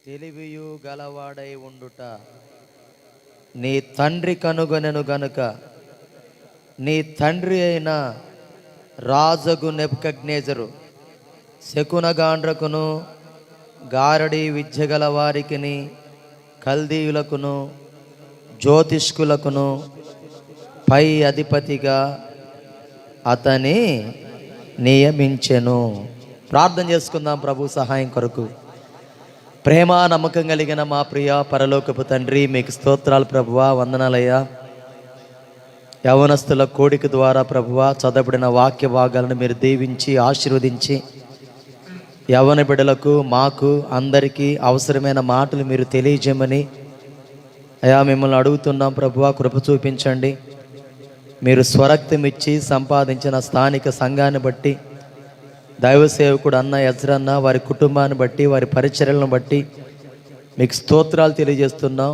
తెలివియు గలవాడై ఉండుట నీ తండ్రి కనుగొనెను గనుక నీ తండ్రి అయిన రాజగు నెబుకద్నెజరు శకునగాండ్రకును గారడి విద్య గల వారికిని కల్దీయులకును జ్యోతిష్కులకును పై అధిపతిగా అతని నియమించెను. ప్రార్థన చేసుకుందాం ప్రభు సహాయం కొరకు. ప్రేమ నమ్మకం కలిగిన మా ప్రియ పరలోకపు తండ్రి, మీకు స్తోత్రాలు ప్రభువా, వందనాలయ్యా. యవనస్తుల కోడిక ద్వారా ప్రభువా చదవబడిన వాక్య భాగాలను మీరు దీవించి ఆశీర్వదించి యవన బిడ్డలకు మాకు అందరికీ అవసరమైన మాటలు మీరు తెలియజేయమని అయా మిమ్మల్ని అడుగుతున్నాం ప్రభువా. కృప చూపించండి. మీరు స్వరక్తం ఇచ్చి సంపాదించిన స్థానిక సంఘాన్ని బట్టి, దైవ సేవకుడు అన్న యజ్రన్న వారి కుటుంబాన్ని బట్టి, వారి పరిచర్యలను బట్టి మీకు స్తోత్రాలు తెలియజేస్తున్నాం.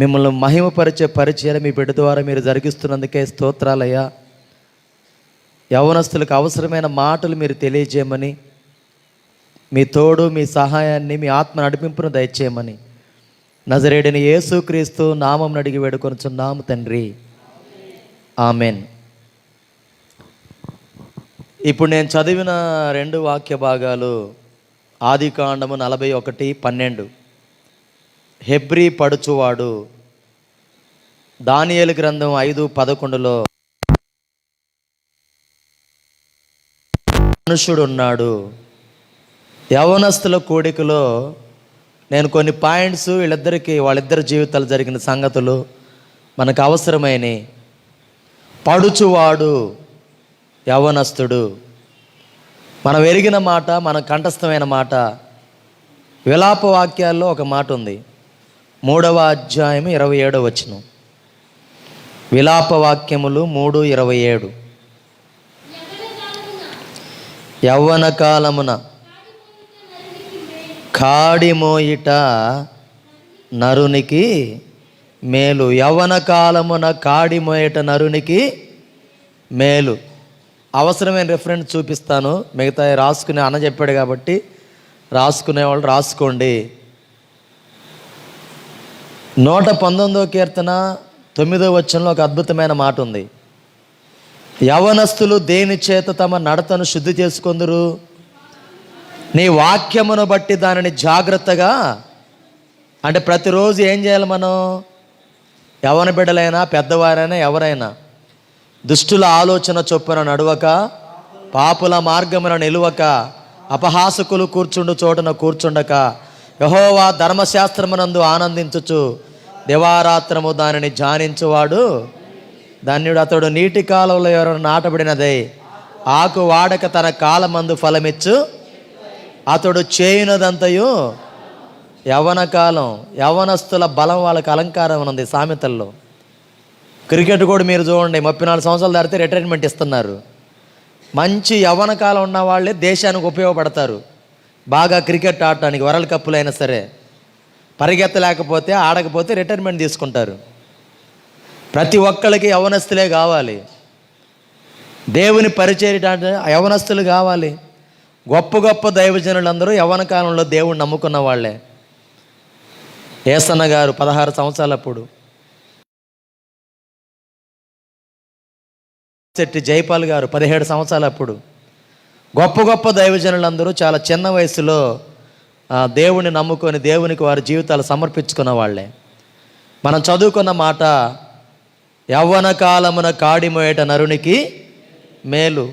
మిమ్మల్ని మహిమపరిచే పరిచయం మీ బిడ్డ ద్వారా మీరు జరిగిస్తున్నందుకే స్తోత్రాలయ్యా. యవనస్తులకు అవసరమైన మాటలు మీరు తెలియజేయమని, మీ తోడు, మీ సహాయాన్ని, మీ ఆత్మ నడిపింపును దయచేయమని నజరేయుడైన యేసుక్రీస్తు నామం అడిగి వేడుకొనుచున్నాము తండ్రి, ఆమెన్. ఇప్పుడు నేను చదివిన రెండు వాక్య భాగాలు ఆదికాండము 41:12, హెబ్రీ పడుచువాడు, దానియేలు గ్రంథం 5:11 మనుషుడున్నాడు. యవనస్తుల కూడికలో నేను కొన్ని పాయింట్స్ వాళ్ళిద్దరి జీవితాలు జరిగిన సంగతులు మనకు అవసరమైనవి. పడుచువాడు, యవనస్తుడు, మనం ఎరిగిన మాట, మన కంఠస్థమైన మాట. విలాప వాక్యాల్లో ఒక మాట ఉంది, 3వ అధ్యాయం 27వ వచనం. విలాప వాక్యములు 3:27. యవ్వన కాలమున కాడిమోయిట నరునికి మేలు. యవ్వన కాలమున కాడిమోయిట నరునికి మేలు. అవసరమైన రెఫరెన్స్ చూపిస్తాను, మిగతా రాసుకునే అన్న చెప్పాడు కాబట్టి రాసుకునేవాళ్ళు రాసుకోండి. 119వ కీర్తన 9వ వచనంలో ఒక అద్భుతమైన మాట ఉంది. యవనస్తులు దేని చేత తమ నడతను శుద్ధి చేసుకొందురు? నీ వాక్యమును బట్టి దానిని జాగ్రత్తగా. అంటే ప్రతిరోజు ఏం చేయాలి మనం? యవన బిడ్డలైనా పెద్దవారైనా ఎవరైనా దుష్టుల ఆలోచన చొప్పున నడవక, పాపుల మార్గమున నిలువక, అపహాసకులు కూర్చుండు చోటున కూర్చుండక, యెహోవా ధర్మశాస్త్రమునందు ఆనందించుచు దివారాత్రము దానిని ధ్యానించువాడు ధన్యుడు. అతడు నీటి కాలంలో ఎవరు నాటబడినదై ఆకు వాడక తన కాలమందు ఫలమిచ్చు. అతడు చేయునదంతయు యవ్వన కాలం. యవ్వనస్తుల బలం వాళ్ళకి అలంకారం ఉంది సామెతల్లో. క్రికెట్ కూడా మీరు చూడండి, 34 సంవత్సరాలు దాటితే రిటైర్మెంట్ ఇస్తున్నారు. మంచి యవ్వన కాలం ఉన్న వాళ్ళే దేశానికి ఉపయోగపడతారు. బాగా క్రికెట్ ఆడటానికి వరల్డ్ కప్పులు అయినా సరే పరిగెత్తలేకపోతే, ఆడకపోతే రిటైర్మెంట్ తీసుకుంటారు. ప్రతి ఒక్కరికి యవ్వనస్తులే కావాలి. దేవుని పరిచర్య యవ్వనస్తులు కావాలి. గొప్ప గొప్ప దైవజనులందరూ యవ్వన కాలంలో దేవుని నమ్ముకున్న వాళ్ళే. ఏసన్న గారు 16 సంవత్సరాలప్పుడు, శెట్టి జైపాల్ గారు 17 సంవత్సరాలప్పుడు, గొప్ప గొప్ప దైవజనులందరూ చాలా చిన్న వయసులో దేవుని నమ్ముకొని దేవునికి వారి జీవితాలు సమర్పించుకున్న వాళ్ళే. మనం చదువుకున్న మాట, యవ్వన కాలమున కాడిమోయేట నరునికి మేలు.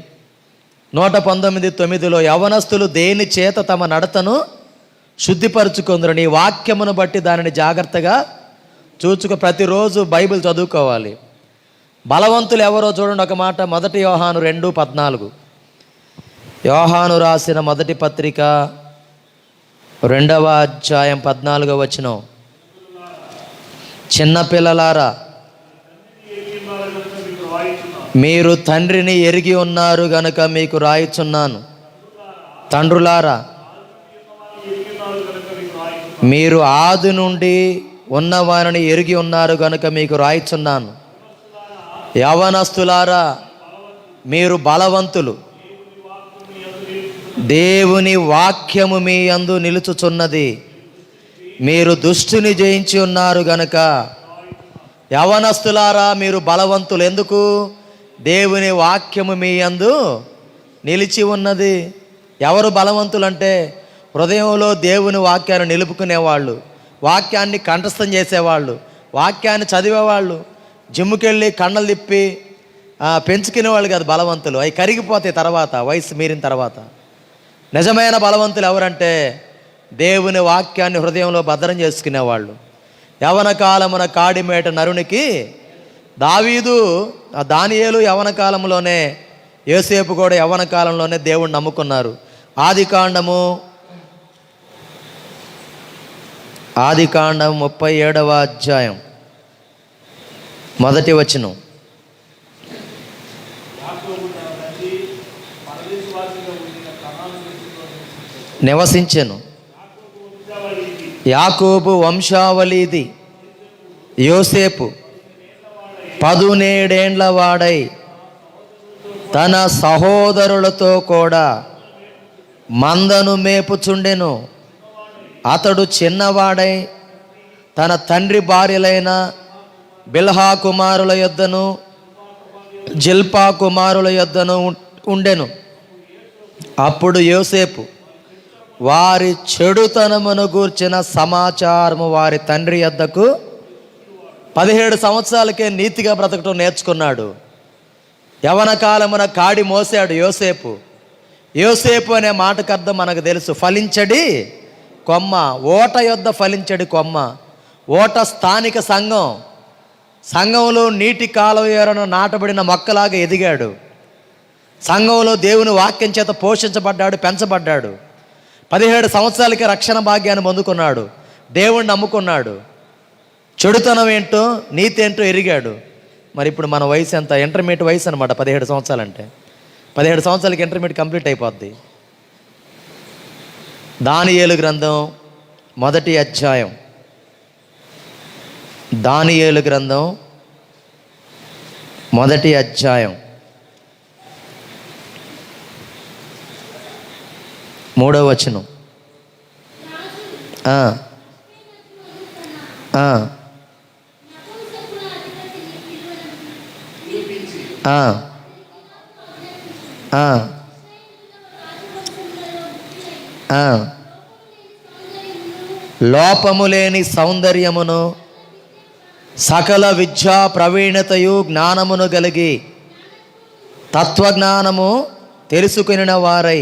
119:9 యవనస్తులు దేని చేత తమ నడతను శుద్ధిపరచుకుందరు? నీ వాక్యమును బట్టి దానిని జాగ్రత్తగా చూచుకో. ప్రతిరోజు బైబిల్ చదువుకోవాలి. బలవంతులు ఎవరో చూడండి ఒక మాట, 1 యోహాను 2:14. యోహాను రాసిన మొదటి పత్రిక 2వ అధ్యాయం 14వ వచనం. చిన్నపిల్లలారా, మీరు తండ్రిని ఎరిగి ఉన్నారు గనుక మీకు రాయిచున్నాను. తండ్రులారా, మీరు ఆది నుండి ఉన్నవారిని ఎరిగి ఉన్నారు గనుక మీకు రాయిచున్నాను. యవనస్తులారా, మీరు బలవంతులు, దేవుని వాక్యము మీ యందు నిలుచుచున్నది, మీరు దుష్టుని జయించి ఉన్నారు గనుక. యవనస్తులారా మీరు బలవంతులు. ఎందుకు? దేవుని వాక్యము మీ యందు నిలిచి ఉన్నది. ఎవరు బలవంతులు అంటే హృదయంలో దేవుని వాక్యాన్ని నిలుపుకునేవాళ్ళు, వాక్యాన్ని కంఠస్థం చేసేవాళ్ళు, వాక్యాన్ని చదివేవాళ్ళు. జిమ్ముకెళ్ళి కండలు తిప్పి పెంచుకునేవాళ్ళు కాదు బలవంతులు. అవి కరిగిపోతాయి తర్వాత, వయసు మీరిన తర్వాత. నిజమైన బలవంతులు ఎవరంటే దేవుని వాక్యాన్ని హృదయంలో భద్రం చేసుకునేవాళ్ళు. యవన కాలమున కాడిమేట నరునికి దానియేలు యవన కాలంలోనే, యోసేపు కూడా యవన కాలంలోనే దేవుణ్ణి నమ్ముకున్నారు. ఆదికాండం 37వ అధ్యాయం 1వ వచనం. నివసించెను. యాకోబు వంశావళిది. యోసేపు 17 వాడై తన సహోదరులతో కూడా మందను మేపుచుండెను. అతడు చిన్నవాడై తన తండ్రి భార్యలైన బిల్హా కుమారుల యొద్దను జిల్పా కుమారుల యొద్దను ఉండెను. అప్పుడు యోసేపు వారి చెడుతనమును గూర్చిన సమాచారము వారి తండ్రి యొద్దకు 17 సంవత్సరాలకే నీతిగా బ్రతకటం నేర్చుకున్నాడు. యవన కాలమున కాడి మోసాడు యోసేపు. యోసేపు అనే మాటకు అర్థం మనకు తెలుసు, ఫలించడి కొమ్మ. ఓట యొద్ద ఫలించడి కొమ్మ. ఓట స్థానిక సంఘం. సంఘంలో నీటి కాలువ నాటబడిన మొక్కలాగా ఎదిగాడు. సంఘంలో దేవుని వాక్యం చేత పోషించబడ్డాడు, పెంచబడ్డాడు. 17 సంవత్సరాలకి రక్షణ భాగ్యాన్ని పొందుకున్నాడు. దేవుణ్ణి నమ్ముకున్నాడు. చెడుతనం ఏంటో నీతి ఏంటో ఎరిగాడు. మరి ఇప్పుడు మన వయసు ఎంత? ఇంటర్మీడియట్ వయసు అనమాట 17 సంవత్సరాలు అంటే. 17 సంవత్సరాలకి ఇంటర్మీడియట్ కంప్లీట్ అయిపోద్ది. దానియేలు గ్రంథం 1వ అధ్యాయం. దానియేలు గ్రంథం 1వ అధ్యాయం 3వ వచనం. లోపము లేని సౌందర్యమును సకల విద్యా ప్రవీణతయు జ్ఞానమును కలిగి తత్వజ్ఞానము తెలుసుకుని వారై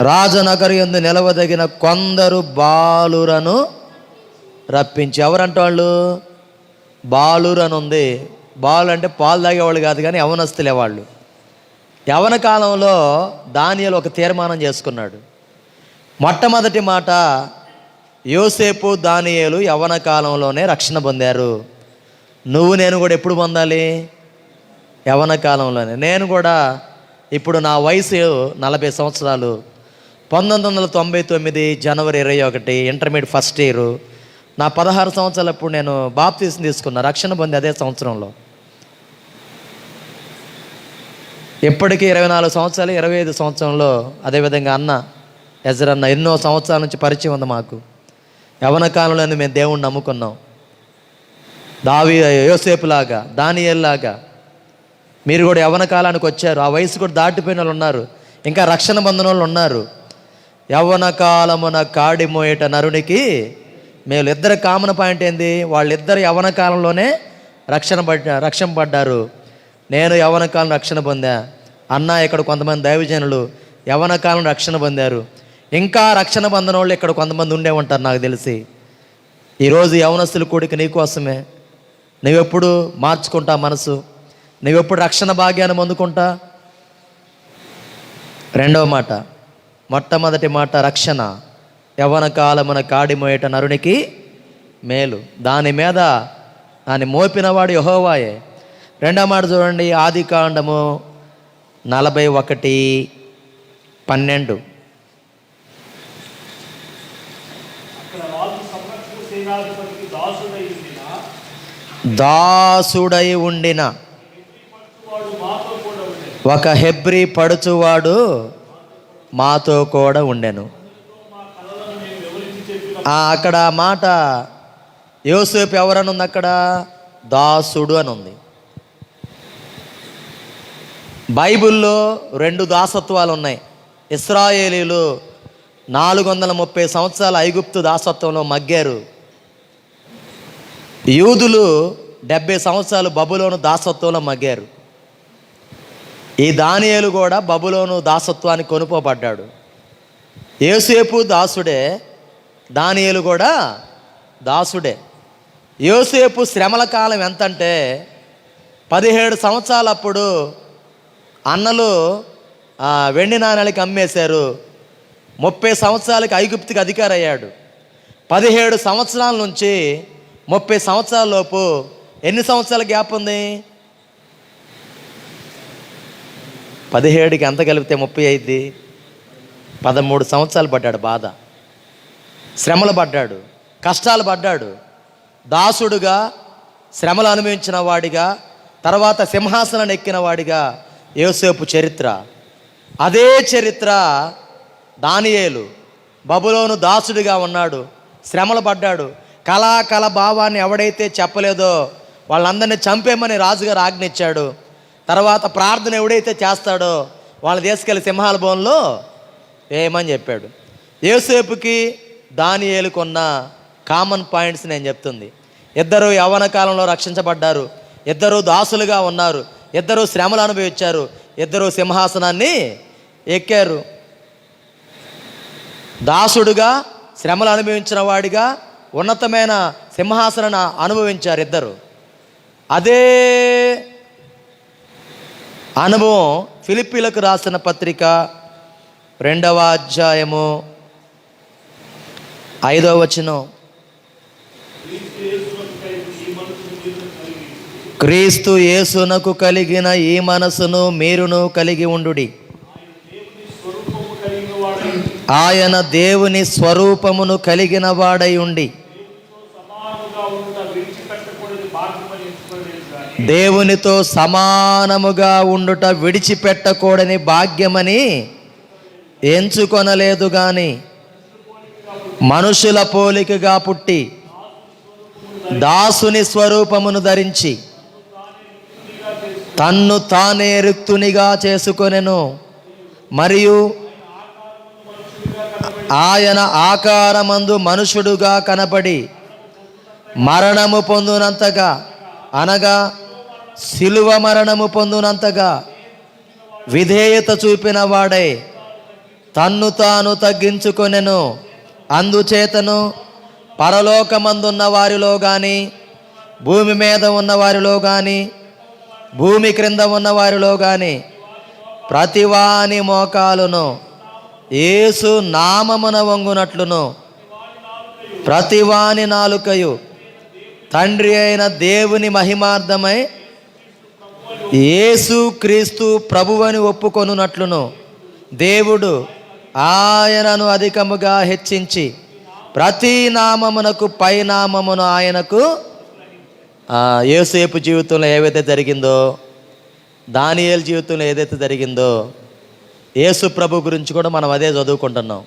రాజనగరు యందు నిలవదగిన కొందరు బాలురను రప్పించి. ఎవరంటే వాళ్ళు? బాలురను ఉంది. బాలు అంటే పాలు తాగేవాళ్ళు కాదు, కానీ యవనస్తులే వాళ్ళు. యవన కాలంలో దానియేలు ఒక తీర్మానం చేసుకున్నాడు. మొట్టమొదటి మాట, యోసేపు దానియేలు యవన కాలంలోనే రక్షణ పొందారు. నువ్వు నేను కూడా ఎప్పుడు పొందాలి? యవన కాలంలోనే. నేను కూడా ఇప్పుడు నా వయసు 40 సంవత్సరాలు. 1999 జనవరి 21 ఇంటర్మీడియట్ ఫస్ట్ ఇయర్. నా 16 సంవత్సరాలప్పుడు నేను బాప్తీసం తీసుకున్నా, రక్షణ పొంది అదే సంవత్సరంలో. ఇప్పటికీ 24 సంవత్సరాలు, 25 సంవత్సరంలో. అదేవిధంగా అన్న ఎజరన్న ఎన్నో సంవత్సరాల నుంచి పరిచయం ఉంది మాకు. యవన కాలంలోనే మేము దేవుణ్ణి నమ్ముకున్నాం. యోసేపులాగా, దానియేలులాగా మీరు కూడా యవన కాలానికి వచ్చారు. ఆ వయసు కూడా దాటిపోయిన వాళ్ళు ఉన్నారు, ఇంకా రక్షణ పొందిన వాళ్ళు ఉన్నారు. యవ్వన కాలమున కాడి మోయట నరునికి మేలు. ఇద్దరు కామన్ పాయింట్ ఏంది? వాళ్ళిద్దరు యవ్వన కాలంలోనే రక్షణ పడ్డారు. నేను యవ్వన కాలం రక్షణ పొందా. అన్న ఇక్కడ కొంతమంది దైవజనులు యవ్వన కాలం రక్షణ పొందారు. ఇంకా రక్షణ పొందిన వాళ్ళు ఇక్కడ కొంతమంది ఉండే ఉంటారు నాకు తెలిసి. ఈరోజు యవనస్తుల కూడిక నీకోసమే. నువ్వెప్పుడు మార్చుకుంటా మనసు? నువ్వెప్పుడు రక్షణ భాగ్యాన్ని పొందుకుంటా? రెండవ మాట, మొట్టమొదటి మాట రక్షణ. యవ్వన కాలమున కాడి మోయట నరునికి మేలు. దాని మీద దాన్ని మోపినవాడు యెహోవాయే. రెండవ మాట చూడండి, ఆదికాండము 41:12. దాసుడై ఉండిన ఒక హెబ్రీ పడుచువాడు మాతో కూడా ఉండెను. అక్కడ మాట యోసేపు ఎవరని ఉంది? అక్కడ దాసుడు అని ఉంది. బైబిల్లో 2 దాసత్వాలు ఉన్నాయి. ఇశ్రాయేలీలు 430 సంవత్సరాలు ఐగుప్తు దాసత్వంలో మగ్గారు. యూదులు 70 సంవత్సరాలు బబులోను దాసత్వంలో మగ్గారు. ఈ దానియేలు కూడా బబులోను దాసత్వానికి కొనుపోబడ్డాడు. యోసేపు దాసుడే, దానియేలు కూడా దాసుడే. యోసేపు శ్రమల కాలం ఎంతంటే 17 సంవత్సరాలప్పుడు అన్నలు వెండి నాణాలకి అమ్మేశారు. 30 సంవత్సరాలకి ఐగుప్తుకి అధికారి అయ్యాడు. 17 సంవత్సరాల నుంచి 30 సంవత్సరాల లోపు ఎన్ని సంవత్సరాల గ్యాప్ ఉంది? 17కి ఎంత కలిపితే 30 అయింది? 13 సంవత్సరాలు పడ్డాడు. బాధ, శ్రమలు పడ్డాడు, కష్టాలు పడ్డాడు. దాసుడుగా శ్రమలు అనుభవించిన వాడిగా, తర్వాత సింహాసనాన్ని ఎక్కిన వాడిగా యోసేపు చరిత్ర. అదే చరిత్ర దానియేలు. బబులోను దాసుడిగా ఉన్నాడు, శ్రమలు పడ్డాడు. కళ భావాన్ని ఎవడైతే చెప్పలేదో వాళ్ళందరినీ చంపేమని రాజుగారు ఆజ్ఞించాడు. తర్వాత ప్రార్థన ఎవడైతే చేస్తాడో వాళ్ళ తీసుకెళ్ళి సింహాల బోన్లో వేయమని చెప్పాడు. యోసేపుకి దానియేలుకు ఉన్న కామన్ పాయింట్స్ నేను చెప్తుంది. ఇద్దరు యవ్వన కాలంలో రక్షించబడ్డారు, ఇద్దరు దాసులుగా ఉన్నారు, ఇద్దరు శ్రమలు అనుభవించారు, ఇద్దరు సింహాసనాన్ని ఎక్కారు. దాసుడుగా శ్రమలు అనుభవించిన వాడిగా ఉన్నతమైన సింహాసనాన్ని అనుభవించారు ఇద్దరు. అదే అనుభవం ఫిలిప్పీలకు రాసిన పత్రిక 2వ అధ్యాయము 5వ వచనం. క్రీస్తు యేసునకు కలిగిన ఈ మనసును మీరును కలిగి ఉండుడి. ఆయన దేవుని స్వరూపమును కలిగిన వాడై ఉండి దేవునితో సమానముగా ఉండుట విడిచిపెట్టకూడని భాగ్యమని ఎంచుకొనలేదు గాని మనుషుల పోలికగా పుట్టి దాసుని స్వరూపమును ధరించి తన్ను తానే రిక్తునిగా చేసుకొనెను. మరియు ఆయన ఆకారమందు మనుషుడుగా కనపడి మరణము పొందునంతగా, అనగా శిలువ మరణము పొందునంతగా విధేయత చూపిన వాడై తన్ను తాను తగ్గించుకొనెను. అందుచేతను పరలోకమందున్న వారిలో కానీ, భూమి మీద ఉన్న వారిలో కానీ, భూమి క్రింద ఉన్న వారిలో కానీ ప్రతివాని మోకాలును యేసు నామమున వంగునట్లును ప్రతివాని నాలుకయు తండ్రి అయిన దేవుని మహిమార్థమై యేసు క్రీస్తు ప్రభువని ఒప్పుకొనున్నట్లును దేవుడు ఆయనను అధికముగా హెచ్చించి ప్రతి నామమునకు పై నామమును ఆయనకు. యోసేపు జీవితంలో ఏవైతే జరిగిందో, దానియేలు జీవితంలో ఏదైతే జరిగిందో, యేసు ప్రభు గురించి కూడా మనం అదే చదువుకుంటున్నాం.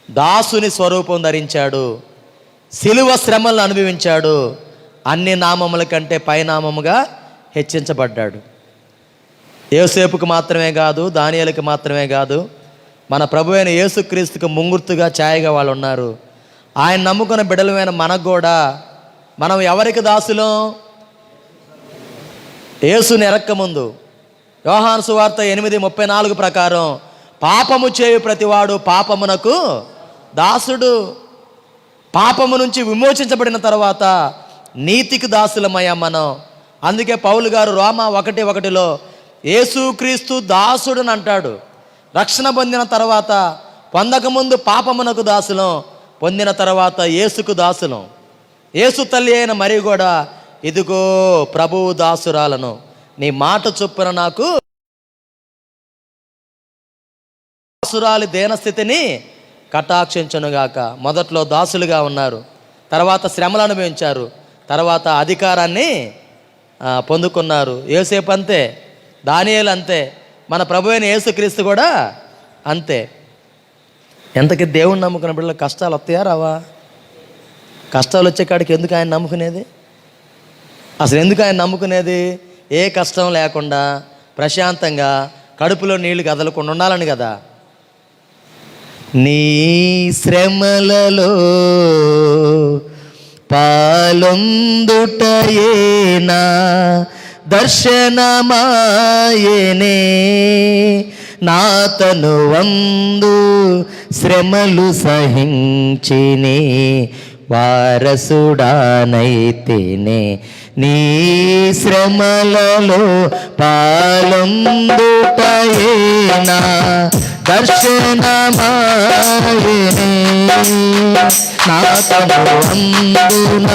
దాసుని స్వరూపం ధరించాడు, శిలువ శ్రమలను అనుభవించాడు, అన్ని నామముల కంటే పైనామముగా హెచ్చించబడ్డాడు. యోసేపుకు మాత్రమే కాదు, దానియేలుకి మాత్రమే కాదు, మన ప్రభు అయిన యేసుక్రీస్తుకు ముంగుర్తుగా ఛాయగా వాళ్ళు ఉన్నారు. ఆయన నమ్ముకున్న బిడ్డలమైన మనకు కూడా మనం ఎవరికి దాసులం? యేసుని ఎరక్కముందు యోహాను సువార్త 8:34 ప్రకారం పాపము చేయు ప్రతివాడు పాపమునకు దాసుడు. పాపము నుంచి విమోచించబడిన తర్వాత నీతికి దాసులమయ్యాం మనం. అందుకే పౌలు గారు రోమా 1:1 యేసుక్రీస్తు దాసుడుని అంటాడు. రక్షణ పొందిన తర్వాత, పొందకముందు పాపమునకు దాసులం, పొందిన తర్వాత యేసుకు దాసులం. యేసు తల్లి అయిన మరి కూడా, ఇదిగో ప్రభువు దాసురాలను, నీ మాట చొప్పున నాకు దాసురాలి దేనస్థితిని కటాక్షించునుగాక. మొదట్లో దాసులుగా ఉన్నారు, తర్వాత శ్రమలు అనుభవించారు, తర్వాత అధికారాన్ని పొందుకున్నారు. యోసేపు అంతే, దానియేలు అంతే, మన ప్రభు అయిన యేసుక్రీస్తు కూడా అంతే. ఎంతకి దేవుణ్ణి నమ్ముకున్న బిడ్డలకు కష్టాలు వస్తాయా రావా? కష్టాలు వచ్చే కాడికి ఎందుకు ఆయన నమ్ముకునేది? అసలు ఎందుకు ఆయన నమ్ముకునేది? ఏ కష్టం లేకుండా ప్రశాంతంగా కడుపులో నీళ్లు కదలకుండా ఉండాలని కదా. నీ శ్రమలలో పాలొందుటయేనా దర్శనమాయనే, నాతను వందు శ్రమలు సహించినే వారసుడానైతేనే. నీ శ్రమలలో పాలొందుటయేనా దర్శనమాయనే, నాతను వందున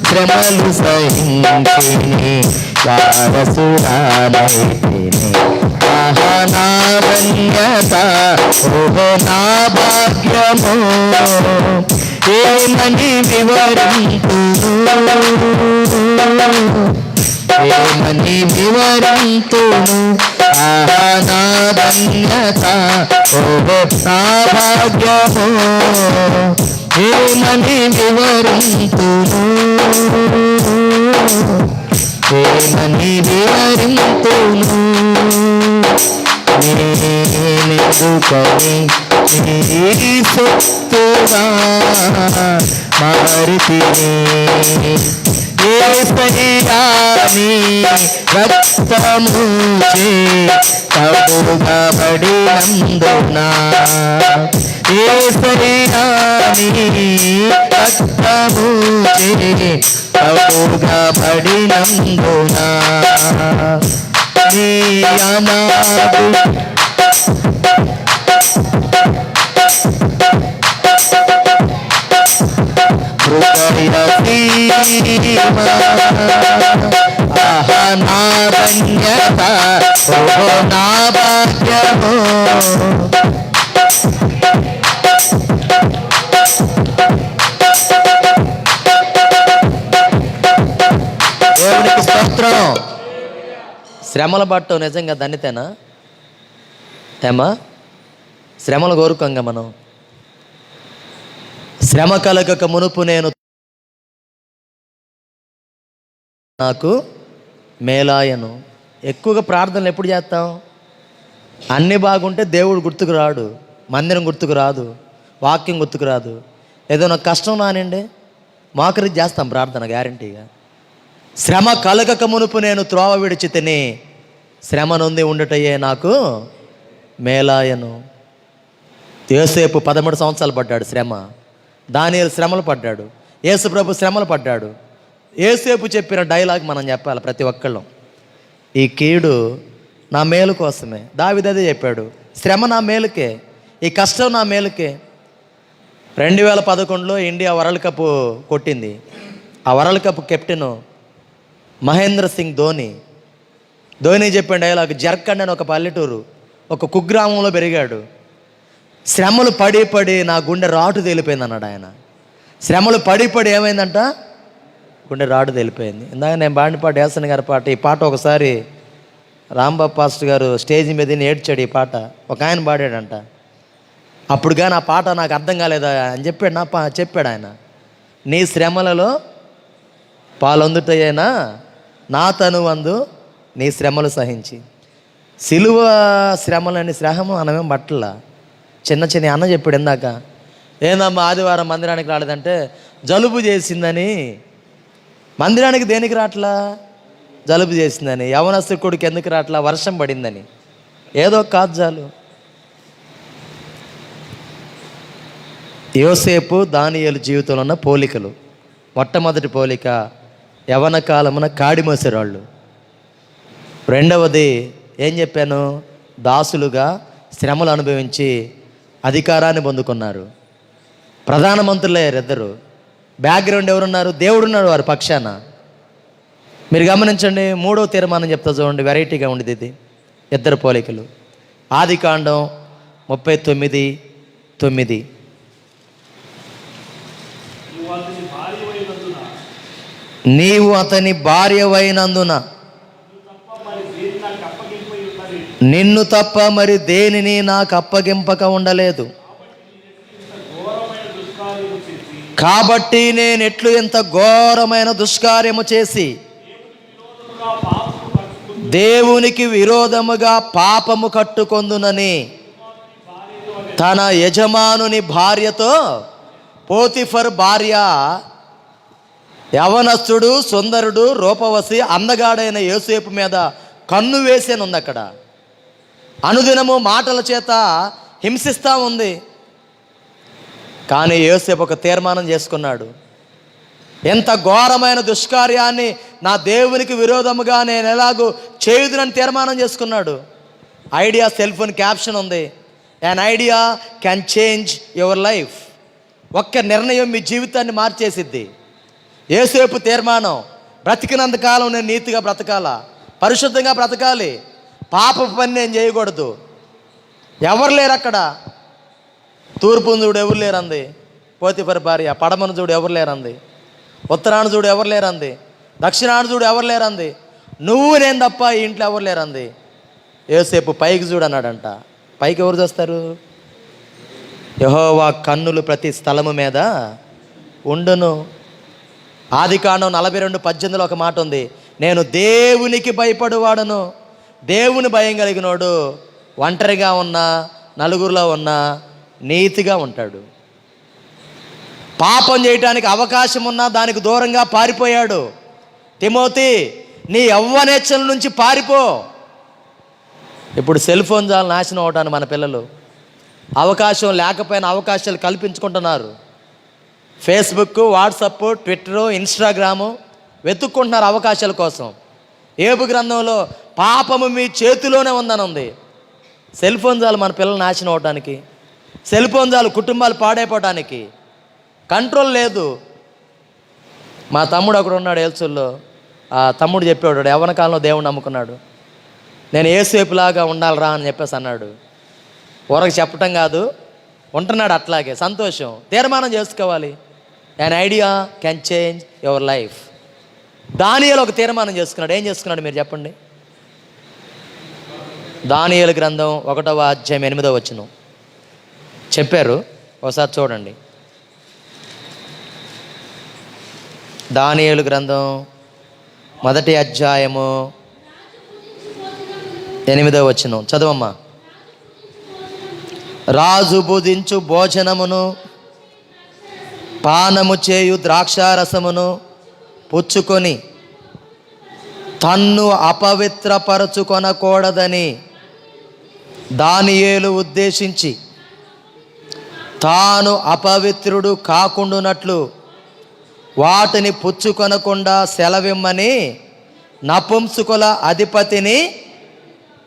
శ్రమలు సహించినే వారసుడానైతేనే. ఆహా నా ధన్యత, ఓహో నా భాగ్యమో, ఏమని వివరింతును, ఏమని వివరింతును. ఆహా నా ధన్యత, ఓహో నా భాగ్యమో, ఏమని వివరింతును, ఏమని వివరింతును. నేనెందుకని నీ సొత్తుగా మారితిని, యేసయ్యా నీ రక్తము చే కడుగబడినందున, యేసయ్యా నీ రక్తము చే కడుగబడినందున, నీ అనాది హృదయ సీమ, ఆహా నా ధన్యత, ఓహో నా భాగ్యమో. దేవునికి స్తోత్రం. శ్రమల పట్టం నిజంగా ధన్యతేనా? ఏమా శ్రమలు కోరుకోంగా మనం. శ్రమ కలగక మునుపు నేను నాకు మేలాయను. ఎక్కువగా ప్రార్థనలు ఎప్పుడు చేస్తాం? అన్నీ బాగుంటే దేవుడు గుర్తుకు రాడు, మందిరం గుర్తుకు రాదు, వాక్యం గుర్తుకు రాదు. ఏదైనా కష్టం రానండి మోకరి చేస్తాం ప్రార్థన గ్యారంటీగా. శ్రమ కలగక మునుపు నేను త్రోవ విడిచి తిని శ్రమ నొంది ఉండటయే నాకు మేలాయను. యోసేపు 13 సంవత్సరాలు పడ్డాడు శ్రమ. దానియేలు శ్రమలు పడ్డాడు. యేసు ప్రభు శ్రమలు పడ్డాడు. యోసేపు చెప్పిన డైలాగ్ మనం చెప్పాలి ప్రతి ఒక్కళ్ళం. ఈ కీడు నా మేలు కోసమే. దావీదు అదే చెప్పాడు, శ్రమ నా మేలుకే, ఈ కష్టం నా మేలుకే. 2011లో ఇండియా వరల్డ్ కప్ కొట్టింది. ఆ world cup captain Mahendra Singh Dhoni. Dhoni చెప్పిన డైలాగ్, జర్కండ్ అని ఒక పల్లెటూరు, ఒక కుగ్రామంలో పెరిగాడు. శ్రమలు పడి పడి నా గుండె రాటు తేలిపోయింది అన్నాడు ఆయన. శ్రమలు పడి పడి ఏమైందంట? గుండె రాటు తేలిపోయింది. ఇందాక నేను పాడిన పాట యాసన్ గారి పాట. ఈ పాట ఒకసారి రాంబాబు పాస్టర్ గారు స్టేజ్ మీద ఏడ్చాడు. ఈ పాట ఒక ఆయన పాడాడంట. అప్పుడు కానీ ఆ పాట నాకు అర్థం కాలేదా అని చెప్పాడు. చెప్పాడు ఆయన, నీ శ్రమలలో పాలొందుటయేనా నా తనువందు నీ శ్రమలు సహించి. సిలువ శ్రమలని శ్రమం అనమేం బట్టల చిన్న చిన్న అన్న చెప్పాడు ఇందాక. ఏందమ్మా ఆదివారం మందిరానికి రాలేదంటే, జలుబు చేసిందని. మందిరానికి దేనికి రాట్లా? జలుబు చేసిందని. యవనస్తు కొడుకు ఎందుకు రాట్లా? వర్షం పడిందని. ఏదో కాదు చాలు. యోసేపు దానియేలు జీవితంలో ఉన్న పోలికలు. మొట్టమొదటి పోలిక, యవన కాలమున కాడి మోసేవాళ్ళు. రెండవది ఏం చెప్పాను? దాసులుగా శ్రమలు అనుభవించి అధికారాన్ని పొందుకున్నారు. ప్రధానమంత్రులయ్యారు ఇద్దరు. బ్యాక్గ్రౌండ్ ఎవరున్నారు? దేవుడున్నాడు వారి పక్షాన. మీరు గమనించండి. 3వ తీర్మానం చెప్తా చూడండి, వెరైటీగా ఉండేది ఇది. ఇద్దరు పోలికలు. ఆదికాండం 39:9. నీవు అతని భార్యవైనందున నిన్ను తప్ప మరి దేనిని నాకు అప్పగింపక ఉండలేదు. కాబట్టి నేను ఎట్లు ఎంత ఘోరమైన దుష్కార్యము చేసి దేవునికి విరోధముగా పాపము కట్టుకొందునని తన యజమానుని భార్యతో, పోతిఫర్ భార్య యవనస్తుడు, సుందరుడు, రూపవసి, అందగాడైన యోసేపు మీద కన్ను వేసేనుంది. అక్కడ అనుదినము మాటల చేత హింసిస్తూ ఉంది. కానీ యోసేపు ఒక తీర్మానం చేసుకున్నాడు. ఎంత ఘోరమైన దుష్కార్యాన్ని నా దేవునికి విరోధముగా నేను ఎలాగూ చేయుదునని తీర్మానం చేసుకున్నాడు. ఐడియా సెల్ ఫోన్ క్యాప్షన్ ఉంది, an idea can change your life. ఒక్క నిర్ణయం మీ జీవితాన్ని మార్చేసిద్ది. యోసేపు తీర్మానం, బ్రతికినంత కాలం నేను నీతిగా బ్రతకాలా, పరిశుద్ధంగా బ్రతకాలి, పాపపు పని నేను చేయకూడదు. ఎవరు లేరు అక్కడ. తూర్పును చూడు ఎవరు లేరంది పోతిఫర్ భార్య, పడమను చూడు ఎవరు లేరంది, ఉత్తరాన్ని చూడు ఎవరు లేరంది, దక్షిణాన్ని చూడు ఎవరు లేరంది, నువ్వు నేను తప్ప ఈ ఇంట్లో ఎవరు లేరంది. యోసేపు పైకి చూడు అన్నాడంట. పైకి ఎవరు చూస్తారు? యెహోవా కన్నులు ప్రతి స్థలము మీద ఉండును. ఆదికాండం 42:18 ఒక మాట ఉంది, నేను దేవునికి భయపడువాడను. దేవుని భయం కలిగినోడు ఒంటరిగా ఉన్నా, నలుగురిలో ఉన్నా నీతిగా ఉంటాడు. పాపం చేయటానికి అవకాశం ఉన్నా దానికి దూరంగా పారిపోయాడు. తిమోతి, నీ యవ్వనేచ్ఛల నుంచి పారిపో. ఇప్పుడు సెల్ ఫోన్ చాలా నాశనం అవటాన్ని మన పిల్లలు అవకాశం లేకపోయినా అవకాశాలు కల్పించుకుంటున్నారు. ఫేస్బుక్, వాట్సప్, ట్విట్టరు, ఇన్స్టాగ్రాము వెతుక్కుంటున్నారు అవకాశాల కోసం. ఏబు గ్రంథంలో పాపము మీ చేతిలోనే ఉందని ఉంది. సెల్ ఫోన్ చాలు మన పిల్లలు నాశనం అవడానికి, సెల్ ఫోన్ చాలు కుటుంబాలు పాడైపోవడానికి. కంట్రోల్ లేదు. మా తమ్ముడు ఒకడు ఉన్నాడు ఏల్చుల్లో. ఆ తమ్ముడు చెప్పాడు, యవ్వన కాలంలో దేవుణ్ణి నమ్ముకున్నాడు. నేను యేసేపులాగా ఉండాలిరా అని చెప్పేసి అన్నాడు. ఊరకు చెప్పటం కాదు, ఉంటున్నాడు అట్లాగే. సంతోషం. తీర్మానం చేసుకోవాలి. an idea can change your life. దానియేలు ఒక తీర్మానం చేసుకున్నాడు. ఏం చేసుకున్నాడు మీరు చెప్పండి? దానియేలు గ్రంథం 1వ అధ్యాయం 8వ వచనం చెప్పారు, ఒకసారి చూడండి. దానియేలు గ్రంథం 1వ అధ్యాయము 8వ వచనం చదవమ్మా. రాజు భుజించు భోజనమును, పానము చేయు ద్రాక్షారసమును పుచ్చుకొని తన్ను అపవిత్రపరచుకొనకూడదని దానియేలు ఉద్దేశించి తాను అపవిత్రుడు కాకుండానట్లు వాటిని పుచ్చుకొనకుండా సెలవిమ్మని నపుంసకుల అధిపతిని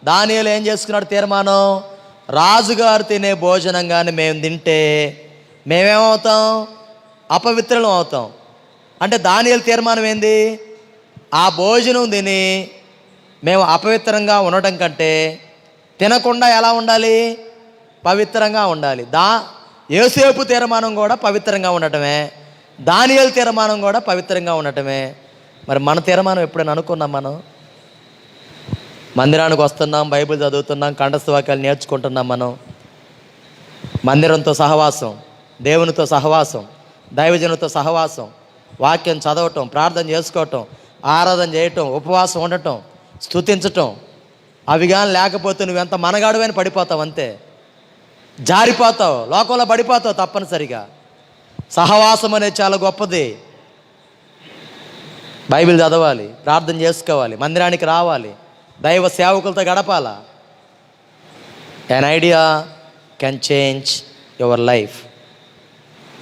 దానియేలు ఏం చేసుకున్నాడు తీర్మానం? రాజుగారు తినే భోజనం కానీ మేము తింటే మేమేమవుతాం? అపవిత్రులం అవుతాం. అంటే దానియేలు తీర్మానం ఏంది? ఆ భోజనం తిని మేము అపవిత్రంగా ఉండటం కంటే తినకుండా ఎలా ఉండాలి? పవిత్రంగా ఉండాలి. యోసేపు తీర్మానం కూడా పవిత్రంగా ఉండటమే, దానియేలు తీర్మానం కూడా పవిత్రంగా ఉండటమే. మరి మన తీర్మానం ఎప్పుడైనా అనుకున్నాం? మనం మందిరానికి వస్తున్నాం, బైబిల్ చదువుతున్నాం, కంఠస్థ వాక్యాలు నేర్చుకుంటున్నాం. మనం మందిరంతో సహవాసం, దేవునితో సహవాసం, దైవజనులతో సహవాసం, వాక్యం చదవటం, ప్రార్థన చేసుకోవటం, ఆరాధన చేయటం, ఉపవాసం ఉండటం, స్తుతించటం, అవి కానీ లేకపోతే నువ్వెంత మనగాడువైనా పడిపోతావు. అంతే, జారిపోతావు, లోకంలో పడిపోతావు తప్పనిసరిగా. సహవాసం అనేది చాలా గొప్పది. బైబిల్ చదవాలి, ప్రార్థన చేసుకోవాలి, మందిరానికి రావాలి, దైవ సేవకులతో గడపాలా. an idea can change your life.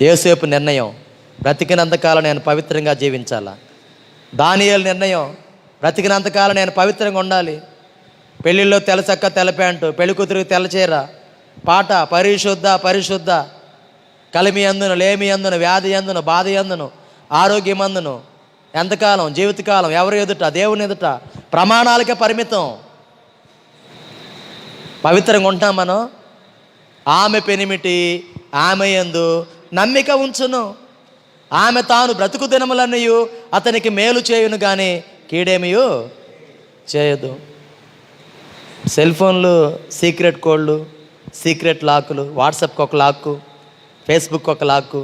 యోసేపు నిర్ణయం, బ్రతికినంతకాలం నేను పవిత్రంగా జీవించాలా. దానియేలు నిర్ణయం, బ్రతికినంతకాలం నేను పవిత్రంగా ఉండాలి. పెళ్ళిళ్ళలో తెల్లచక్క, తెల్ల ప్యాంటు, పెళ్లి కూతురికి తెల్లచీర, పాట పరిశుద్ధ పరిశుద్ధ, కలిమి అందును, లేమి అందును, వ్యాధి అందును, బాధ అందును, ఆరోగ్యం అందును. ఎంతకాలం? జీవితకాలం. ఎవరు ఎదుట? దేవుని ఎదుట. ప్రమాణాలకే పరిమితం. పవిత్రంగా ఉంటాం మనం. ఆమె పెనిమిటి ఆమె యందు నమ్మిక ఉంచును, ఆమె తాను బ్రతుకు దినములన్నయు అతనికి మేలు చేయును కానీ కీడేమియు చేయదు. సెల్ ఫోన్లు సీక్రెట్ కోడ్లు, సీక్రెట్ లాకులు, వాట్సాప్కి ఒక లాక్కు, ఫేస్బుక్ ఒక లాక్కు,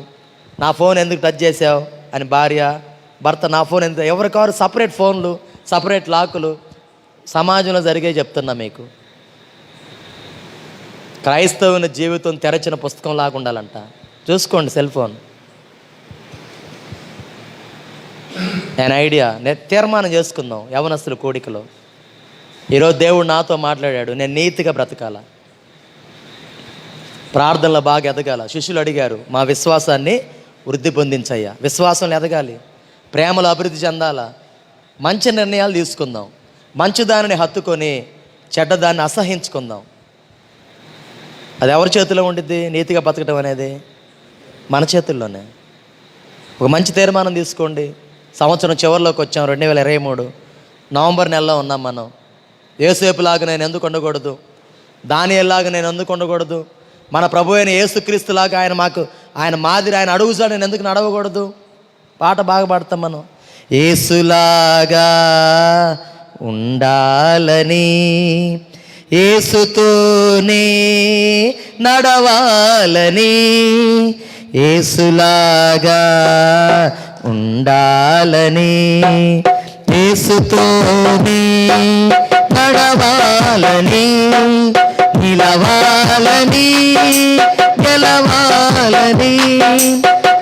నా ఫోన్ ఎందుకు టచ్ చేసావు అని భార్య, భర్త నా ఫోన్ ఎందుకు, ఎవరికారు సపరేట్ ఫోన్లు, సపరేట్ లాకులు. సమాజంలో జరిగే చెప్తున్నా మీకు. క్రైస్తవుని జీవితం తెరచిన పుస్తకం లాగా ఉండాలంట. చూసుకోండి సెల్ ఫోన్. నేను ఐడియా, నేను తీర్మానం చేసుకుందాం యవనస్తుల కోడికలో. ఈరోజు దేవుడు నాతో మాట్లాడాడు, నేను నీతిగా బ్రతకాల, ప్రార్థనలో బాగా ఎదగాల. శిష్యులు అడిగారు, మా విశ్వాసాన్ని వృద్ధి పొందించయ్యా. విశ్వాసంలో ఎదగాలి, ప్రేమలో అభివృద్ధి చెందాలా, మంచి నిర్ణయాలు తీసుకుందాం, మంచిదానిని హత్తుకొని చెడ్డదాన్ని అసహించుకుందాం. అది ఎవరి చేతిలో ఉండిద్ది? నీతిగా బతకడం అనేది మన చేతుల్లోనే. ఒక మంచి తీర్మానం తీసుకోండి. సంవత్సరం చివరిలోకి వచ్చాం, 2023 నవంబర్ నెలలో ఉన్నాం మనం. యేసేపులాగా నేను ఎందుకు ఉండకూడదు? దానియేలులాగా నేను ఎందుకు ఉండకూడదు? మన ప్రభు అయిన యేసుక్రీస్తులాగా ఆయన మాదిరి, ఆయన అడుగుజాడ నేను ఎందుకు నడవకూడదు? పాట బాగా పాడతాం మనం. యేసులాగా ఉండాలని, యేసుతోనే నడవాలని, యేసులాగా ఉండాలని, యేసుతోనే నడవాలని, నిలవాలని, గెలవాలని,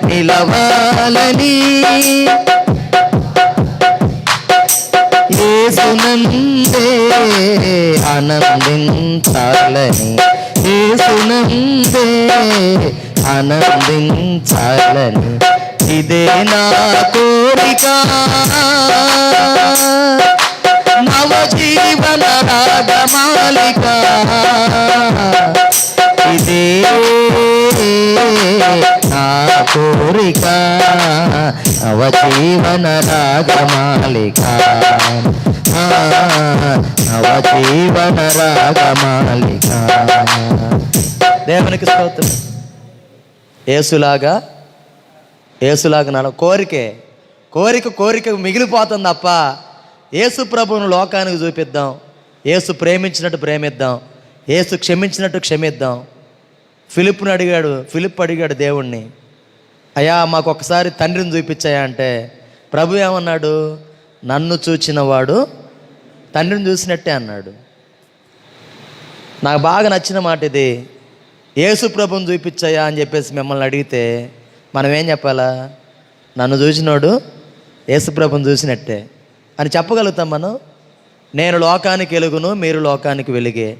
నిలవాలని, యేసునందే ఆనందించాలని, యేసునందే ఆనందించాలని, ఇదే నా కోరిక, నవజీవన రాగమాలిక, ఇదే నా కోరిక, నవజీవన రాగమాలిక, నవజీవన రాగమాలిక. దేవునికి స్తోత్రం. యేసులాగా నడ కోరిక మిగిలిపోతుంది తప్ప, యేసు ప్రభువును లోకానికి చూపిద్దాం, యేసు ప్రేమించినట్టు ప్రేమిద్దాం, యేసు క్షమించినట్టు క్షమిద్దాం. ఫిలిప్ అడిగాడు దేవుణ్ణి, అయ్యా మాకు ఒకసారి తండ్రిని చూపించాయా అంటే ప్రభు ఏమన్నాడు? నన్ను చూచినవాడు తండ్రిని చూసినట్టే అన్నాడు. నాకు బాగా నచ్చిన మాట ఇది. యేసు ప్రభుని చూపించాయా అని చెప్పేసి మిమ్మల్ని అడిగితే మనం ఏం చెప్పాలా? నన్ను చూసినోడు యేసు ప్రభుని చూసినట్టే అని చెప్పగలుగుతాం మనం. నేను లోకానికి వెలుగును, మీరు లోకానికి వెలుగే.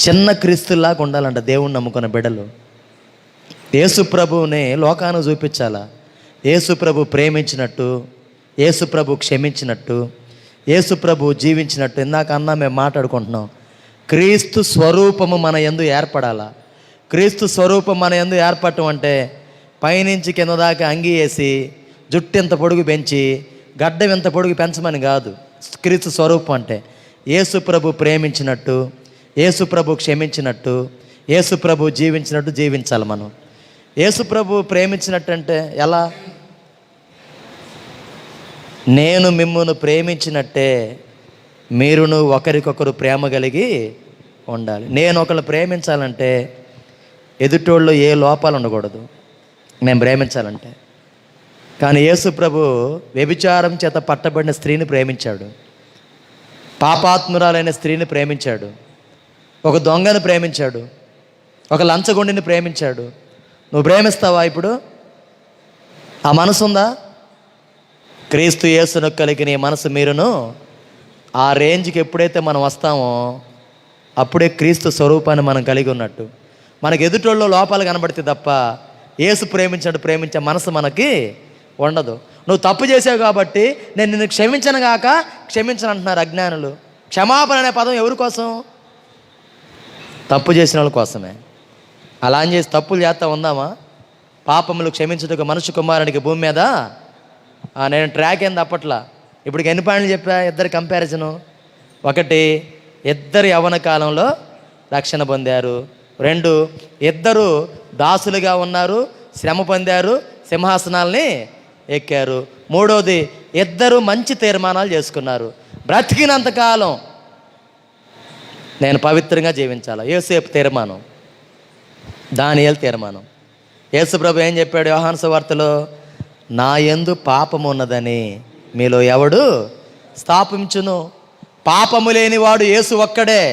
చిన్న క్రీస్తులాగా ఉండాలంట దేవుణ్ణి నమ్ముకున్న బిడ్డలు. యేసు ప్రభువుని లోకానికి చూపించాలా? యేసు ప్రభు ప్రేమించినట్టు, యేసు ప్రభు క్షమించినట్టు, యేసు ప్రభు జీవించినట్టు. ఇందాక అన్నా మేము మాట్లాడుకుంటున్నాం. క్రీస్తు స్వరూపము మన యందు ఏర్పడాలా? క్రీస్తు స్వరూపం మన యందు ఏర్పడటం అంటే పైనుంచి కింద దాకా అంగి వేసి జుట్టు ఎంత పొడుగు పెంచి గడ్డం ఎంత పొడుగు పెంచమని కాదు. క్రీస్తు స్వరూపం అంటే యేసు ప్రభు ప్రేమించినట్టు, యేసు ప్రభు క్షమించినట్టు, యేసు ప్రభు జీవించినట్టు జీవించాలి మనం. యేసు ప్రభు ప్రేమించినట్టు అంటే ఎలా? నేను మిమ్మును ప్రేమించినట్టే మీరును ఒకరికొకరు ప్రేమ కలిగి ఉండాలి. నేను ఒకళ్ళు ప్రేమించాలంటే ఎదుటోళ్ళు ఏ లోపాలు ఉండకూడదు, మేము ప్రేమించాలంటే. కానీ యేసు ప్రభు వ్యభిచారం చేత పట్టబడిన స్త్రీని ప్రేమించాడు, పాపాత్మురాలైన స్త్రీని ప్రేమించాడు, ఒక దొంగను ప్రేమించాడు, ఒక లంచగొండిని ప్రేమించాడు. నువ్వు ప్రేమిస్తావా ఇప్పుడు? ఆ మనసు ఉందా? క్రీస్తు యేసును కలిగిన నీ మనసు మీరును ఆ రేంజ్కి ఎప్పుడైతే మనం వస్తామో అప్పుడే క్రీస్తు స్వరూపాన్ని మనం కలిగి ఉన్నట్టు. మనకు ఎదుటోళ్ళు లోపాలు కనబడితే తప్ప యేసు ప్రేమించినట్టు ప్రేమించే మనసు మనకి ఉండదు. నువ్వు తప్పు చేసావు కాబట్టి నేను నిన్ను క్షమించను గాక క్షమించను అంటున్నారు అజ్ఞానులు. క్షమాపణ అనే పదం ఎవరి కోసం? తప్పు చేసిన వాళ్ళ కోసమే. అలా అని చేసి తప్పులు చేస్తూ ఉందామా? పాపములు క్షమించుటకు మనుష్య కుమారునికి భూమి మీద నేను ట్రాక్ ఏం తప్పట్లా. ఇప్పుడు ఎన్ని పాయింట్లు చెప్పా? ఇద్దరు కంపారిజను. ఒకటి, ఇద్దరు యవ్వన కాలంలో రక్షణ పొందారు. 2, ఇద్దరు దాసులుగా ఉన్నారు, శ్రమ పొందారు, సింహాసనాల్ని ఎక్కారు. 3వది, ఇద్దరు మంచి తీర్మానాలు చేసుకున్నారు. బ్రతికినంతకాలం నేను పవిత్రంగా జీవించాలి. యోసేపు తీర్మానం. దానియేలు తీర్మానం. యేసుప్రభు ఏం చెప్పాడు యోహాను సువార్తలో? నా యందు పాపము ఉన్నదని మీలో ఎవడు స్థాపించును? పాపము లేనివాడు యేసు ఒక్కడే,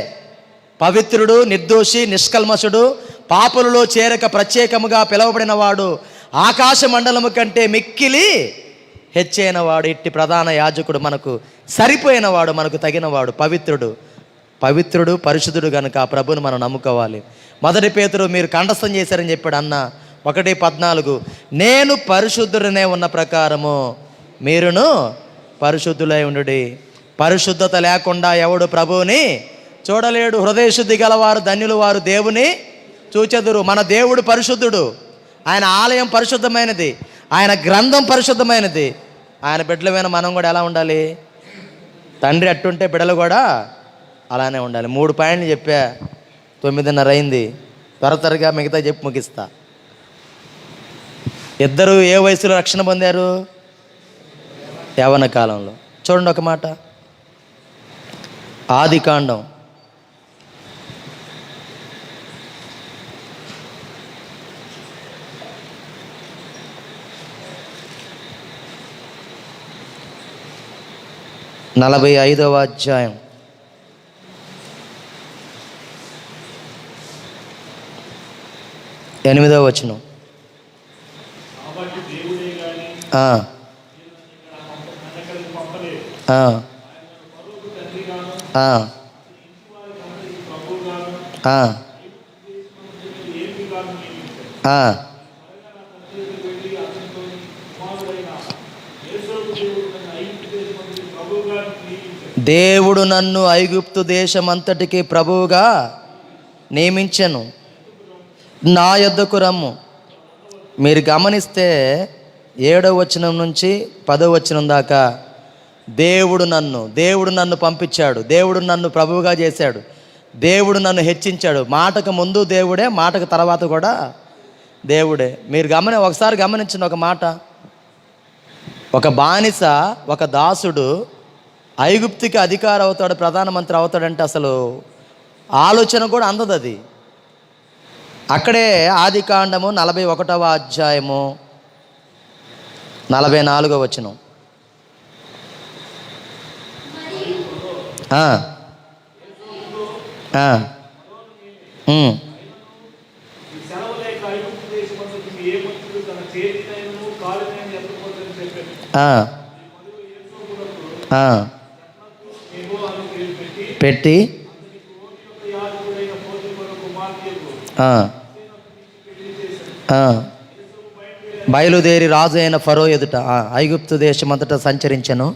పవిత్రుడు, నిర్దోషి, నిష్కల్మషుడు, పాపులలో చేరక ప్రత్యేకముగా పిలువబడిన వాడు, ఆకాశ మండలము కంటే మిక్కిలి హెచ్చైన వాడు. ఇట్టి ప్రధాన యాజకుడు మనకు సరిపోయినవాడు, మనకు తగినవాడు, పవిత్రుడు పరిశుద్ధుడు కనుక ఆ ప్రభుని మనం నమ్ముకోవాలి. 1 పేతురు మీరు కంఠస్థం చేశారని చెప్పాడు అన్న 1:14, నేను పరిశుద్ధుడనే ఉన్న ప్రకారము మీరును పరిశుద్ధులై ఉండుడి. పరిశుద్ధత లేకుండా ఎవడు ప్రభువుని చూడలేడు. హృదయశుద్ధి గలవారు ధన్యులు, వారు దేవుని చూచెదురు. మన దేవుడు పరిశుద్ధుడు, ఆయన ఆలయం పరిశుద్ధమైనది, ఆయన గ్రంథం పరిశుద్ధమైనది. ఆయన బిడ్డలమైన మనం కూడా ఎలా ఉండాలి? తండ్రి అట్టుంటే బిడ్డలు కూడా అలానే ఉండాలి. 3 పాయింట్లు చెప్పా, 9:30 అయింది. త్వరగా మిగతా చెప్పి ముగిస్తా. ఇద్దరు ఏ వయసులో రక్షణ పొందారు? యవ్వన కాలంలో. చూడండి ఒక మాట, ఆదికాండం 45వ అధ్యాయం 8వ వచనం. దేవుడు నన్ను ఐగుప్తు దేశమంతటికి ప్రభువుగా నియమించెను, నా యొద్దకు రమ్ము. మీరు గమనిస్తే 7వ వచనం నుంచి 10వ వచనం దాకా దేవుడు నన్ను పంపించాడు, దేవుడు నన్ను ప్రభువుగా చేశాడు, దేవుడు నన్ను హెచ్చించాడు. మాటకు ముందు దేవుడే, మాటకు తర్వాత కూడా దేవుడే. మీరు ఒకసారి గమనించిన ఒక మాట, ఒక బానిస, ఒక దాసుడు ఐగుప్తుకి అధికారి అవుతాడు, ప్రధానమంత్రి అవుతాడంటే అసలు ఆలోచన కూడా అందదు అది. అక్కడే ఆదికాండము 41వ అధ్యాయము 44వ వచనం. పెట్టి బయలుదేరి రాజు అయిన ఫరో ఎదుట ఐగుప్తు దేశమంతటా సంచరించెను.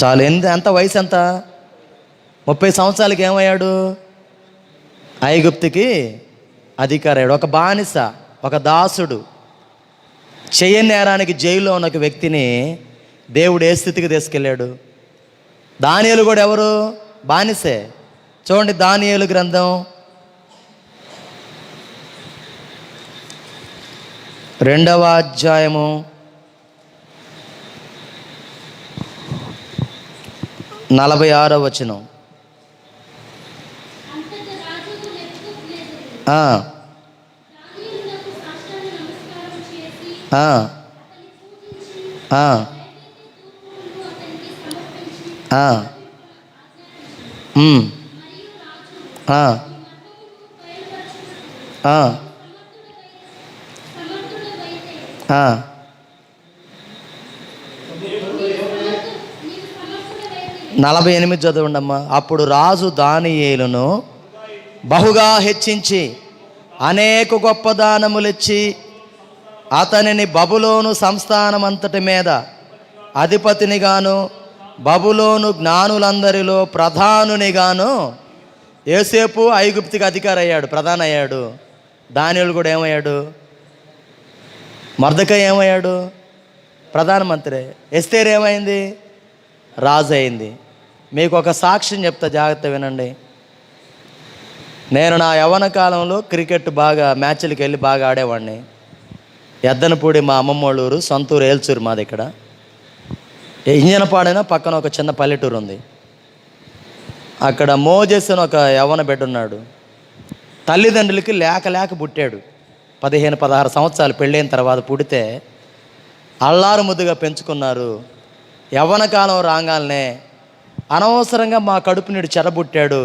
చాలు. ఎంత వయసు ఎంత? 30 సంవత్సరాలకి ఏమయ్యాడు? ఐగుప్తుకి అధికారయ్యాడు. ఒక బానిస, ఒక దాసుడు, చెయ్యని నేరానికి జైల్లో ఉన్న ఒక వ్యక్తిని దేవుడు ఏ స్థితికి తీసుకెళ్ళాడు? దానియేలు కూడా ఎవరు? బానిసే. చూడండి, దానియేలు గ్రంథం 2వ అధ్యాయము 46వ వచనం. నలభై 48 చదవండమ్మా. అప్పుడు రాజు దానియేలును బహుగా హెచ్చించి అనేక గొప్ప దానములిచ్చి అతనిని బబులోను సంస్థానమంతటి మీద అధిపతినిగాను, బబులోను జ్ఞానులందరిలో ప్రధానునిగాను, యోసేపు ఐగుప్తుకి అధికారి అయ్యాడు, ప్రధాని అయ్యాడు. దానియేలు కూడా ఏమయ్యాడు? మొర్దెకై ఏమయ్యాడు? ప్రధానమంత్రి. ఎస్తేరు ఏమైంది? రాజు అయింది. మీకు ఒక సాక్ష్యం చెప్తా, జాగ్రత్త వినండి. నేను నా యవ్వన కాలంలో క్రికెట్ బాగా మ్యాచ్లకు వెళ్ళి బాగా ఆడేవాడిని. ఎద్దనపూడి మా అమ్మమ్మ వాళ్ళ ఊరు, సొంతూరు ఏల్చూరు మాది. ఇక్కడ ఇంజనపాడైనా పక్కన ఒక చిన్న పల్లెటూరు ఉంది. అక్కడ మోజెస్ అని ఒక యవ్వన బిడ్డ ఉన్నాడు. తల్లిదండ్రులకి లేక పుట్టాడు. 15-16 సంవత్సరాలు పెళ్ళైన తర్వాత పుడితే అల్లారు ముద్దుగా పెంచుకున్నారు. యవ్వన కాలం రాగానే అనవసరంగా మా కడుపు నీడు చెడబుట్టాడు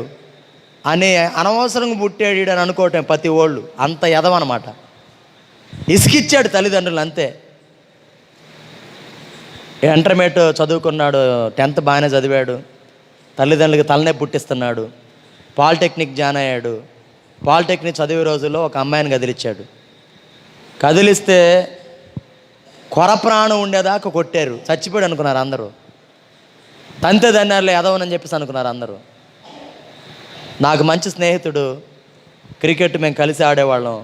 అని, అనవసరంగా పుట్టాడు అని అనుకోవటం ప్రతి ఓళ్ళు. అంత ఎదవనమాట. ఇసుకిచ్చాడు తల్లిదండ్రులు అంతే. ఇంటర్మీడియట్ చదువుకున్నాడు, 10th బాగానే చదివాడు. తల్లిదండ్రులకి తలనే పుట్టిస్తున్నాడు. పాలిటెక్నిక్ జాయిన్ అయ్యాడు. పాలిటెక్నిక్ చదివే రోజుల్లో ఒక అమ్మాయిని కదిలిచ్చాడు. కదిలిస్తే కొర ప్రాణం ఉండేదాకా కొట్టారు. చచ్చిపోయాడు అనుకున్నారు అందరూ. తంతే దన్నారులే ఎదవనని చెప్పేసి అనుకున్నారు అందరూ. నాకు మంచి స్నేహితుడు, క్రికెట్ మేము కలిసి ఆడేవాళ్ళం.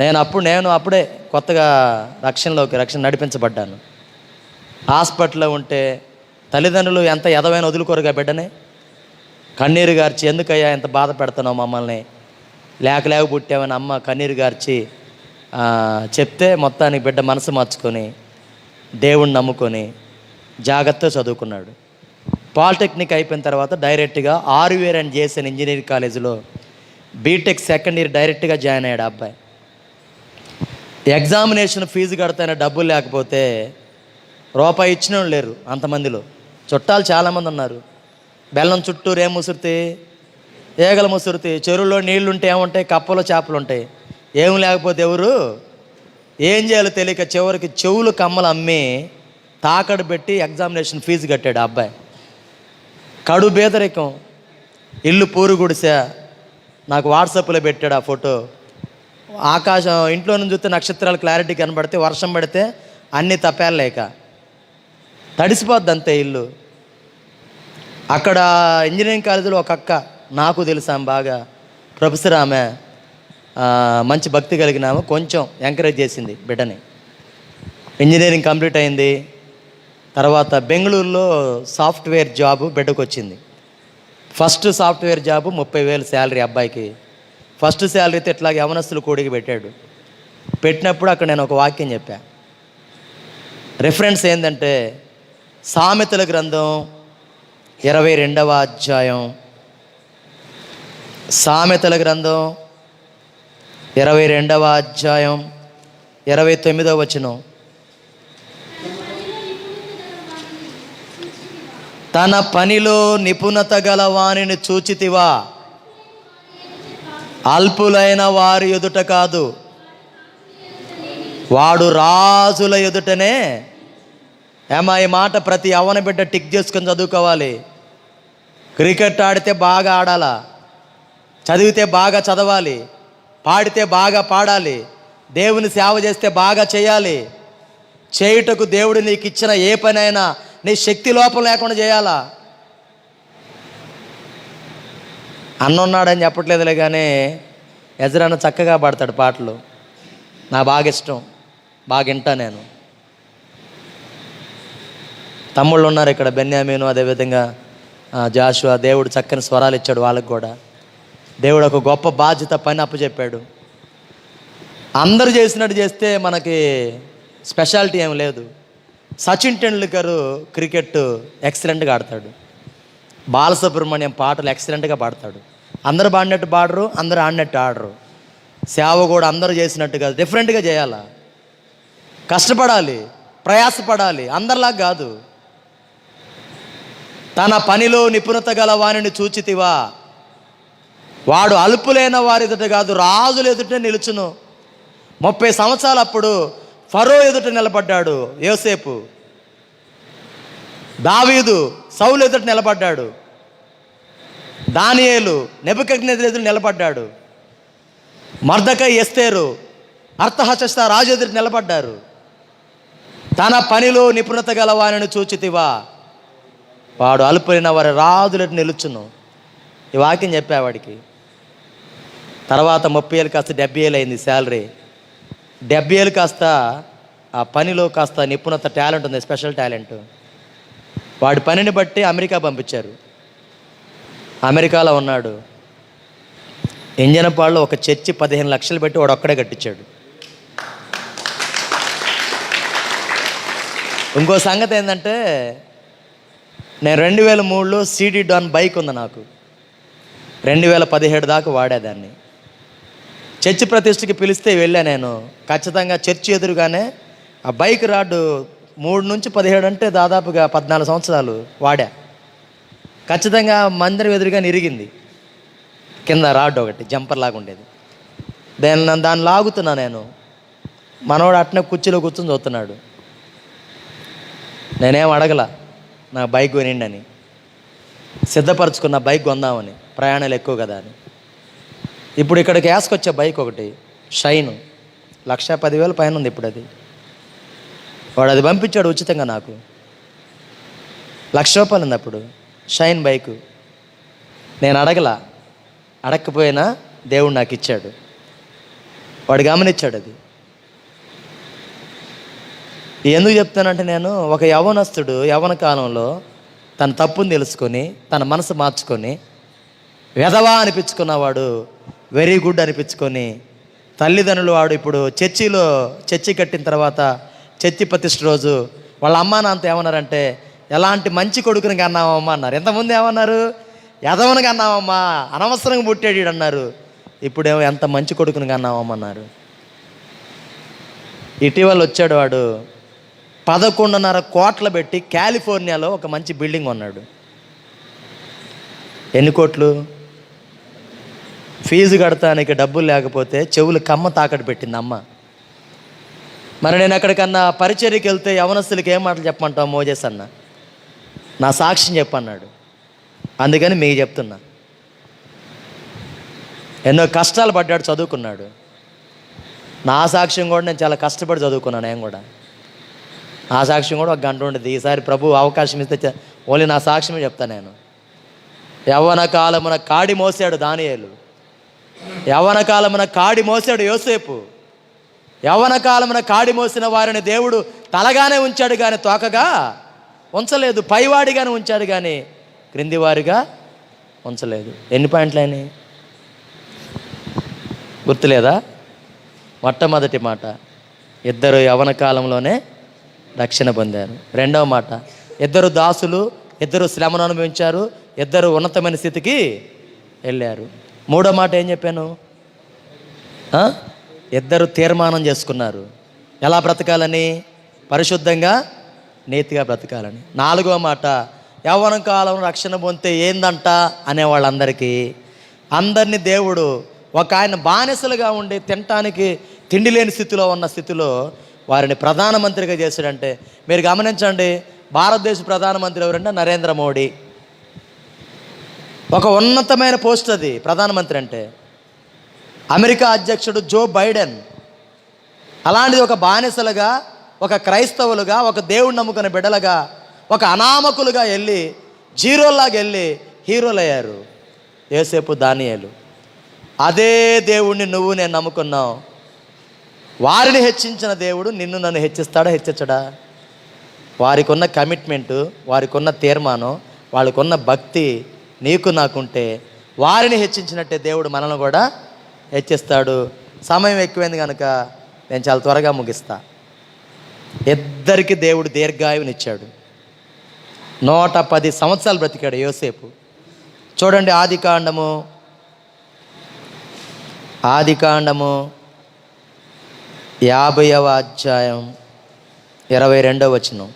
నేను అప్పుడే కొత్తగా రక్షణ నడిపించబడ్డాను. హాస్పిటల్లో ఉంటే తల్లిదండ్రులు ఎంత ఎదవైన వదులుకోరుగా బిడ్డని. కన్నీరు గార్చి, ఎందుకయ్యా ఎంత బాధ పెడుతున్నావు మమ్మల్ని, లేక పుట్టామని అమ్మ కన్నీరు గార్చి చెప్తే మొత్తానికి బిడ్డ మనసు మార్చుకొని దేవుణ్ణి నమ్ముకొని జాగ్రత్తగా చదువుకున్నాడు. పాలిటెక్నిక్ అయిపోయిన తర్వాత డైరెక్ట్గా ఆర్వీఆర్ అండ్ జేఎస్ఎన్ ఇంజనీరింగ్ కాలేజీలో బీటెక్ సెకండ్ ఇయర్ డైరెక్ట్గా జాయిన్ అయ్యాడు అబ్బాయి. ఎగ్జామినేషన్ ఫీజు కడతానే డబ్బులు లేకపోతే రూపాయి ఇచ్చిన వాళ్ళు లేరు అంతమందిలో. చుట్టాలు చాలామంది ఉన్నారు. బెల్లం చుట్టూ రేం ముసురుతి, ఏగల ముసురుతి. చెరువులో నీళ్లుంటే ఏముంటాయి, కప్పలో చేపలు ఉంటాయి. ఏం లేకపోతే ఎవరు ఏం చేయాలో తెలియక చివరికి చెవులు కమ్మలు అమ్మి తాకడు పెట్టి ఎగ్జామినేషన్ ఫీజు కట్టాడు ఆ అబ్బాయి. కడు బేదరికం, ఇల్లు పూరు గుడిసా. నాకు వాట్సాప్లో పెట్టాడు ఆ ఫోటో. ఆకాశం ఇంట్లో నుంచి చూస్తే నక్షత్రాలు క్లారిటీ కనబడితే, వర్షం పడితే అన్నీ తప్పేలేక తడిసిపోద్ది అంతే ఇల్లు. అక్కడ ఇంజనీరింగ్ కాలేజీలో ఒక అక్క నాకు తెలుసాం బాగా, ప్రొఫెసర్. ఆమె మంచి భక్తి కలిగిన ఆమె కొంచెం ఎంకరేజ్ చేసింది బిడ్డని. ఇంజనీరింగ్ కంప్లీట్ అయింది. తర్వాత బెంగళూరులో సాఫ్ట్వేర్ జాబు బిడ్డకు వచ్చింది. ఫస్ట్ సాఫ్ట్వేర్ జాబు 30,000 శాలరీ అబ్బాయికి. ఫస్ట్ శాలరీతో ఇట్లాగే యవనస్తులు కూడికి పెట్టాడు. పెట్టినప్పుడు అక్కడ నేను ఒక వాక్యం చెప్పా. రిఫరెన్స్ ఏంటంటే సామెతల గ్రంథం 22వ అధ్యాయం, సామెతల గ్రంథం 22వ అధ్యాయం 29వ వచనం. తన పనిలో నిపుణత గల వానిని చూచితివా, అల్పులైన వారి ఎదుట కాదు, వాడు రాజుల ఎదుటనే. ఏమా ఈ మాట ప్రతి యవ్వన బిడ్డ టిక్ చేసుకొని చదువుకోవాలి. క్రికెట్ ఆడితే బాగా ఆడాలా, చదివితే బాగా చదవాలి, పాడితే బాగా పాడాలి, దేవుని సేవ చేస్తే బాగా చేయాలి. చేయుటకు దేవుడు నీకు ఇచ్చిన ఏ పనైనా నీ శక్తి లోపం లేకుండా చేయాలా. అన్నున్నాడని చెప్పట్లేదులే, కానీ ఎజరాన్న చక్కగా పాడతాడు పాటలు. నాకు బాగా ఇష్టం, బాగా వింటా నేను. తమ్ముళ్ళు ఉన్నారు ఇక్కడ, బెన్యామీను, అదేవిధంగా జాషువా. దేవుడు చక్కని స్వరాలు ఇచ్చాడు వాళ్ళకు కూడా. దేవుడు ఒక గొప్ప బాధ్యత పని అప్పచెప్పాడు. అందరూ చేసినట్టు చేస్తే మనకి స్పెషాలిటీ ఏం లేదు. సచిన్ టెండూల్కర్ క్రికెట్ ఎక్సలెంట్గా ఆడతాడు. బాలసుబ్రహ్మణ్యం పాటలు ఎక్సలెంట్గా పాడతాడు. అందరూ పాడినట్టు పాడరు, అందరూ ఆడినట్టు ఆడరు. సేవ కూడా అందరూ చేసినట్టుగా డిఫరెంట్గా చేయాలా, కష్టపడాలి, ప్రయాసపడాలి, అందరిలాగా కాదు. తన పనిలో నిపుణత గల వానిని చూచితివా, వాడు అల్పులైన వారి ఎదుట కాదు, రాజుల ఎదుట నిలుచును. 30 సంవత్సరాలు అప్పుడు ఫరో ఎదుట నిలబడ్డాడు యోసేపు. దావీదు సౌలు ఎదుట నిలబడ్డాడు. దానియేలు నెబుకద్నెజరు ఎదుట నిలబడ్డాడు. మర్దకై, ఎస్తేరు, అర్తహషస్త రాజు ఎదుట నిలబడ్డారు. తన పనిలో నిపుణత గల వానిని చూచితివా, వాడు అల్పులైన వారి రాజులను నిలుచును. ఈ వాక్యం చెప్పేవాడికి. తర్వాత 30 ఏళ్ళు కాస్త 70 ఏళ్ళు అయింది శాలరీ. 70 ఏళ్ళు కాస్త ఆ పనిలో కాస్త నిపుణత, టాలెంట్ ఉంది, స్పెషల్ టాలెంట్. వాడి పనిని బట్టి అమెరికా పంపించారు. అమెరికాలో ఉన్నాడు. ఇంజనపాడులో ఒక చర్చి 15 లక్షలు పెట్టి వాడు ఒక్కడే కట్టించాడు. ఇంకో సంగతి ఏంటంటే, నేను 2003లో సిడి డాన్ బైక్ ఉంది నాకు. 2017 దాకా వాడేదాన్ని. చర్చి ప్రతిష్టకి పిలిస్తే వెళ్ళా నేను. ఖచ్చితంగా చర్చి ఎదురుగానే ఆ బైక్ రాడ్ 3 నుంచి 17 అంటే దాదాపుగా 14 సంవత్సరాలు వాడా. ఖచ్చితంగా మందిరం ఎదురుగానే ఇరిగింది. కింద రాడ్ ఒకటి జంపర్ లాగా ఉండేది. దాన్ని లాగుతున్నా నేను. మనవాడు అట్నే కుర్చీలో కూర్చొని చూస్తున్నాడు. నేనేం అడగల, నా బైక్ కొనిండి అని. సిద్ధపరచుకున్న బైక్ కొందామని, ప్రయాణాలు ఎక్కువ కదా అని. ఇప్పుడు ఇక్కడికి వేసుకొచ్చే బైక్ ఒకటి షైన్ 1,10,000 పైన ఉంది ఇప్పుడు. అది వాడు అది పంపించాడు ఉచితంగా నాకు. 1,00,000 రూపాయలు ఉంది అప్పుడు షైన్ బైకు. నేను అడగకపోయినా దేవుడు నాకు ఇచ్చాడు. వాడు గమనించాడు అది. ఎందుకు చెప్తానంటే, నేను ఒక యవ్వనస్తుడు యవ్వన కాలంలో తన తప్పుని తెలుసుకొని తన మనసు మార్చుకొని వెధవా అనిపించుకున్నవాడు వెరీ గుడ్ అనిపించుకొని తల్లిదండ్రులు వాడు ఇప్పుడు చర్చి కట్టిన తర్వాత చర్చి ప్రతిష్ఠ రోజు వాళ్ళ అమ్మా నాన్నతో ఏమన్నారంటే, ఎలాంటి మంచి కొడుకుని కన్నావమ్మా అన్నారు. ఎంతమంది ఏమన్నారు, ఎదవని కన్నావమ్మా, అనవసరంగా పుట్టాడు అన్నారు. ఇప్పుడేమో ఎంత మంచి కొడుకుని కన్నావమ్మన్నారు. ఇటీవల వచ్చాడు వాడు 11.5 కోట్లు పెట్టి కాలిఫోర్నియాలో ఒక మంచి బిల్డింగ్ కొన్నాడు. ఎన్ని కోట్లు? ఫీజు కడతానికి డబ్బులు లేకపోతే చెవులు కమ్మ తాకట్టు పెట్టింది అమ్మ. మరి నేను ఎక్కడికన్నా పరిచర్యకి వెళ్తే యవనస్తులకి ఏం మాటలు చెప్పమంటావు మోజేస్ అన్న, నా సాక్ష్యం చెప్పన్నాడు. అందుకని మీకు చెప్తున్నా, ఎన్నో కష్టాలు పడ్డాడు, చదువుకున్నాడు. నా సాక్ష్యం కూడా నేను చాలా కష్టపడి చదువుకున్నాను. నేను కూడా నా సాక్ష్యం కూడా 1 గంట ఉండేది. ఈసారి ప్రభు అవకాశం ఇస్తే ఓన్లీ నా సాక్ష్యమే చెప్తాను నేను. యవ్వన కాలమున కాడి మోసాడు దానియేలు, యవ్వన కాలమున కాడి మోసాడు యోసేపు. యవ్వన కాలమున కాడి మోసిన వారిని దేవుడు తలగానే ఉంచాడు కానీ తోకగా ఉంచలేదు, పైవాడిగానే ఉంచాడు కానీ క్రింది వారిగా ఉంచలేదు. ఎన్ని పాయింట్లు అయినాయి గుర్తులేదా? మొట్టమొదటి మాట, ఇద్దరు యవ్వన కాలంలోనే రక్షణ పొందారు. రెండవ మాట, ఇద్దరు దాసులు, ఇద్దరు శ్రమను అనుభవించారు, ఇద్దరు ఉన్నతమైన స్థితికి వెళ్ళారు. మూడో మాట ఏం చెప్పాను? ఇద్దరు తీర్మానం చేసుకున్నారు ఎలా బ్రతకాలని, పరిశుద్ధంగా నీతిగా బ్రతకాలని. నాలుగో మాట, యవ్వన కాలం రక్షణ పొందితే ఏందంట అనే వాళ్ళందరికీ, అందరినీ దేవుడు ఒక ఆయన బానిసలుగా ఉండి తినటానికి తిండి లేని స్థితిలో ఉన్న స్థితిలో వారిని ప్రధానమంత్రిగా చేశాడంటే మీరు గమనించండి. భారతదేశ ప్రధానమంత్రి ఎవరంటే నరేంద్ర మోడీ. ఒక ఉన్నతమైన పోస్ట్ అది ప్రధానమంత్రి అంటే. అమెరికా అధ్యక్షుడు జో బైడెన్. అలాంటిది ఒక బానిసలుగా, ఒక క్రైస్తవులుగా, ఒక దేవుడు నమ్ముకున్న బిడ్డలుగా, ఒక అనామకులుగా వెళ్ళి జీరోలాగా వెళ్ళి హీరోలు అయ్యారు యోసేపు, దానియేలు. అదే దేవుణ్ణి నువ్వు నేను నమ్ముకున్నావు. వారిని హెచ్చించిన దేవుడు నిన్ను నన్ను హెచ్చిస్తాడా, హెచ్చడా? వారికి ఉన్న కమిట్మెంటు, వారికి ఉన్న తీర్మానం, వాళ్ళకు ఉన్న భక్తి నీకు నాకుంటే వారిని హెచ్చించినట్టే దేవుడు మనల్ని కూడా హెచ్చిస్తాడు. సమయం ఎక్కువైంది కనుక నేను చాలా త్వరగా ముగిస్తా. ఇద్దరికి దేవుడు దీర్ఘాయువునిచ్చాడు. 110 సంవత్సరాలు బ్రతికాడు యోసేపు. చూడండి, ఆదికాండము 50వ అధ్యాయం 22వ వచనం.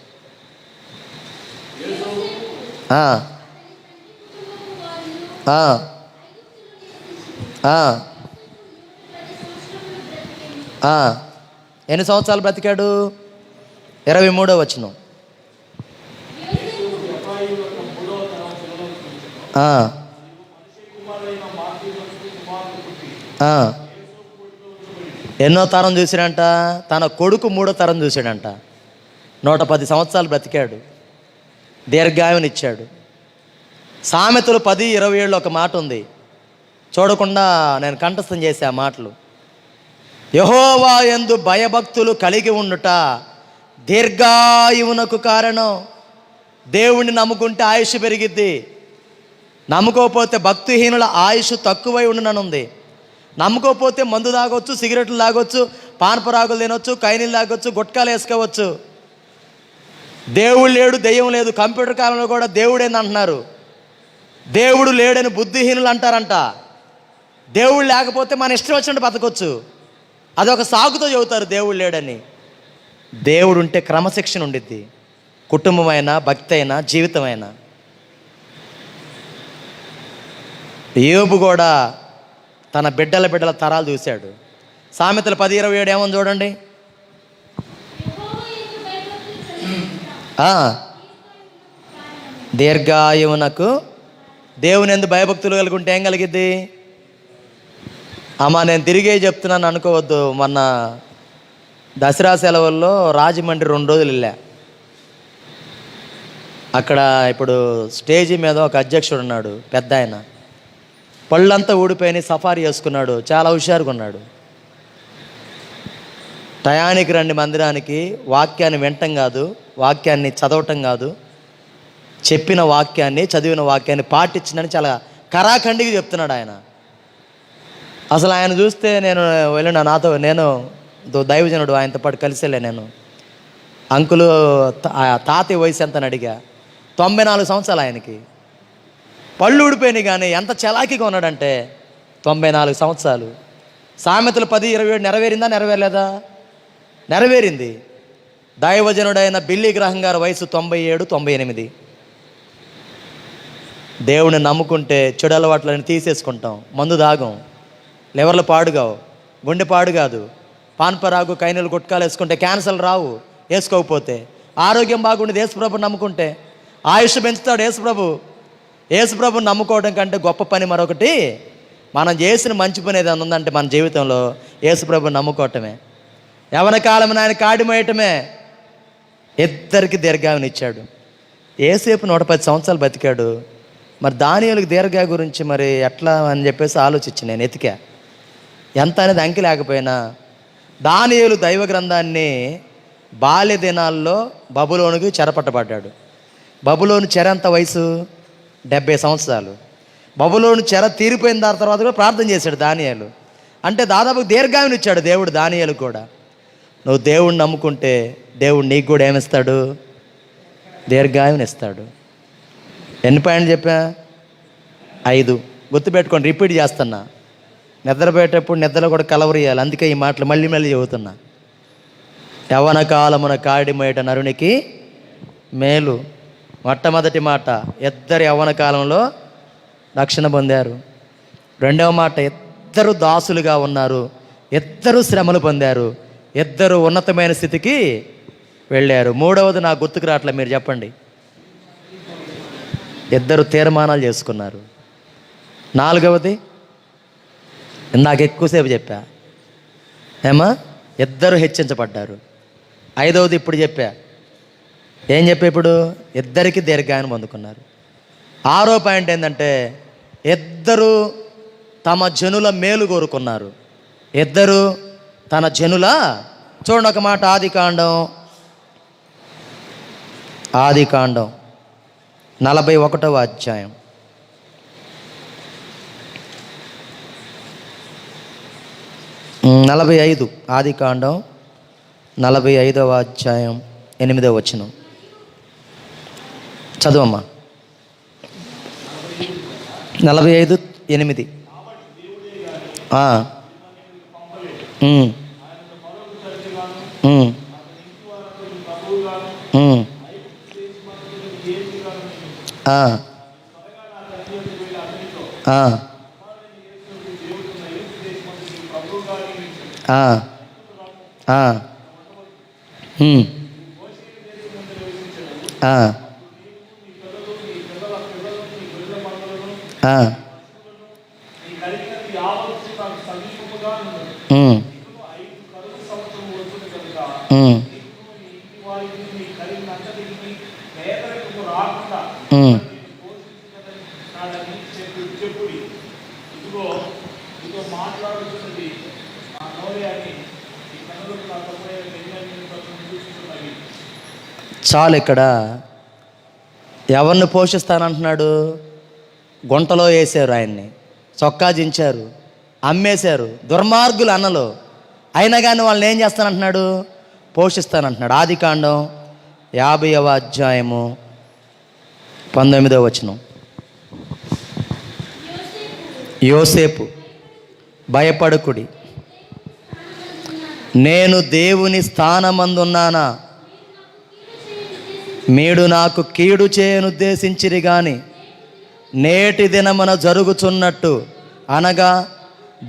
ఎన్ని సంవత్సరాలు బ్రతికాడు? 23వ వచనం. ఎన్నో తరం చూసాడంట? తన కొడుకు 3వ తరం చూశాడంట. 110 సంవత్సరాలు బ్రతికాడు, దీర్ఘాయువునిచ్చాడు. సామెతలు 10:27 ఒక మాట ఉంది, చూడకుండా నేను కంఠస్థం చేసే ఆ మాటలు. యెహోవా యందు భయభక్తులు కలిగి ఉండుట దీర్ఘాయువునకు కారణం. దేవుణ్ణి నమ్ముకుంటే ఆయుష్ పెరిగిద్ది. నమ్ముకోకపోతే భక్తిహీనుల ఆయుష్ తక్కువై ఉండనుంది. నమ్ముకోకపోతే మందు తాగొచ్చు, సిగరెట్లు తాగొచ్చు, పాన్పరాగులు తినొచ్చు, కైనీళ్ళు తాగొచ్చు, గుట్కాలు వేసుకోవచ్చు. దేవుడు లేడు, దెయ్యం లేదు. కంప్యూటర్ కాలంలో కూడా దేవుడేంది అంటున్నారు. దేవుడు లేడని బుద్ధిహీనులు అంటారంట. దేవుడు లేకపోతే మన ఇష్టం వచ్చినట్టు బతకొచ్చు, అదొక సాగుతో చెబుతారు దేవుడు లేడని. దేవుడు ఉంటే క్రమశిక్షణ ఉండిద్ది, కుటుంబమైనా, భక్తి అయినా, జీవితమైనా. యోబు కూడా తన బిడ్డల తరాలు చూశాడు. సామెతలు 10:27 ఏమని చూడండి. దీర్ఘాయువునకు దేవుని యందు భయభక్తులు కలుగుంటే ఏం కలిగిద్ది? అమ్మా, నేను తిరిగే చెప్తున్నాను అనుకోవద్దు. మొన్న దసరా సెలవుల్లో రాజమండ్రి 2 రోజులు వెళ్ళా. అక్కడ ఇప్పుడు స్టేజీ మీద ఒక అధ్యక్షుడు ఉన్నాడు, పెద్ద ఆయన. పళ్ళంతా ఊడిపోయి సఫారీ చేసుకున్నాడు, చాలా హుషారుగా ఉన్నాడు. టయానికి రండి మందిరానికి, వాక్యాన్ని వినటం కాదు, వాక్యాన్ని చదవటం కాదు, చెప్పిన వాక్యాన్ని, చదివిన వాక్యాన్ని పాటించిందని చాలా కరాఖండిగా చెప్తున్నాడు ఆయన. అసలు ఆయన చూస్తే నేను వెళ్ళిన, నేను దైవజనుడు ఆయనతో పాటు కలిసి వెళ్ళా. నేను అంకులు తాతయ్య వయసు ఎంత అని అడిగా. 94 సంవత్సరాలు ఆయనకి. పళ్ళు ఊడిపోయినాయి, కానీ ఎంత చలాకీగా ఉన్నాడంటే 94 సంవత్సరాలు. సామెతలు 10:27 నెరవేరిందా? నెరవేరలేదా? నెరవేరింది. దైవజనుడైన బిల్లీ గ్రహం గారి వయసు 97, 98. దేవుని నమ్ముకుంటే చెడు అలవాట్లని తీసేసుకుంటాం. మందు దాగం, లివర్లు పాడుగావు, గుండె పాడు కాదు, పాన్పరాగు, కైనలు, గుట్కాలు వేసుకుంటే క్యాన్సర్లు రావు. వేసుకోకపోతే ఆరోగ్యం బాగుండేది. యేసుప్రభు నమ్ముకుంటే ఆయుష్ పెంచుతాడు యేసుప్రభు. యేసుప్రభుని నమ్ముకోవడం కంటే గొప్ప పని మరొకటి మనం చేసిన మంచి పని ఏదైనా ఉందంటే మన జీవితంలో యేసుప్రభుని నమ్ముకోవటమే. యవన కాలం ఆయన కాడిమోయటమే. ఇద్దరికి దీర్ఘాయువుని ఇచ్చాడు. యేసేపు 110 సంవత్సరాలు బతికాడు. మరి దానియేలుకి దీర్ఘాయు గురించి మరి ఎట్లా అని చెప్పేసి ఆలోచించి నేను ఎతికా. ఎంత అనేది అంకి లేకపోయినా దానియేలు దైవ గ్రంథాన్ని బాల్య దినాల్లో బబులోనుకి చెరపట్టబడ్డాడు. బబులోను చెర ఎంత వయసు? 70 సంవత్సరాలు. బబులోను చెర తీరిపోయిన తర్వాత కూడా ప్రార్థన చేశాడు దానియేలు. అంటే దాదాపు దీర్ఘాయువుని ఇచ్చాడు దేవుడు దానియేలుకు కూడా. నువ్వు దేవుడిని నమ్ముకుంటే దేవుడు నీకు కూడా ఏమిస్తాడు? దీర్ఘాయువుని ఇస్తాడు. ఎన్ని పాయింట్లు చెప్పా? 5. గుర్తుపెట్టుకోండి, రిపీట్ చేస్తున్నా. నిద్రపోయేటప్పుడు నిద్రలో కూడా కలవరియాలి. అందుకే ఈ మాటలు మళ్ళీ మళ్ళీ చెబుతున్నా. యవ్వన కాలమున కాడిమోయట నరునికి మేలు. మొట్టమొదటి మాట, ఇద్దరు యవ్వన కాలంలో రక్షణ పొందారు. రెండవ మాట, ఇద్దరు దాసులుగా ఉన్నారు, ఇద్దరు శ్రమలు పొందారు, ఇద్దరు ఉన్నతమైన స్థితికి వెళ్ళారు. మూడవది నాకు గుర్తుకు రావట్లే, మీరు చెప్పండి. ఇద్దరు తీర్మానాలు చేసుకున్నారు. నాలుగవది ఇందాక ఎక్కువసేపు చెప్పా ఏమా, ఇద్దరు హెచ్చించబడ్డారు. ఐదవది ఇప్పుడు చెప్పా. ఏం చెప్పా ఇప్పుడు? ఇద్దరికి దీర్ఘాయువుని పొందుకున్నారు. ఆరో పాయింట్ ఏంటంటే ఇద్దరు తమ జనుల మేలు కోరుకున్నారు. ఇద్దరు తన జనుల, చూడండి ఒక మాట, ఆదికాండం 41వ అధ్యాయం 45. ఆదికాండం 45వ అధ్యాయం 8వ వచనం చదువమ్మా. 45:8. చాలు. ఇక్కడ ఎవరిని పోషిస్తానంటున్నాడు? గుంటలో వేసారు ఆయన్ని, చొక్కా జించారు, అమ్మేశారు, దుర్మార్గులు అన్నలు. అయినా కానీ వాళ్ళని ఏం చేస్తానంటున్నాడు? పోషిస్తానంటున్నాడు. ఆదికాండం 50వ అధ్యాయము 19వ వచనం. యోసేపు, భయపడకుడి, నేను దేవుని స్థానమందున్నానా, మీడు నాకు కీడు చేయనుద్దేశించిరి గాని నేటి దినమున జరుగుచున్నట్టు, అనగా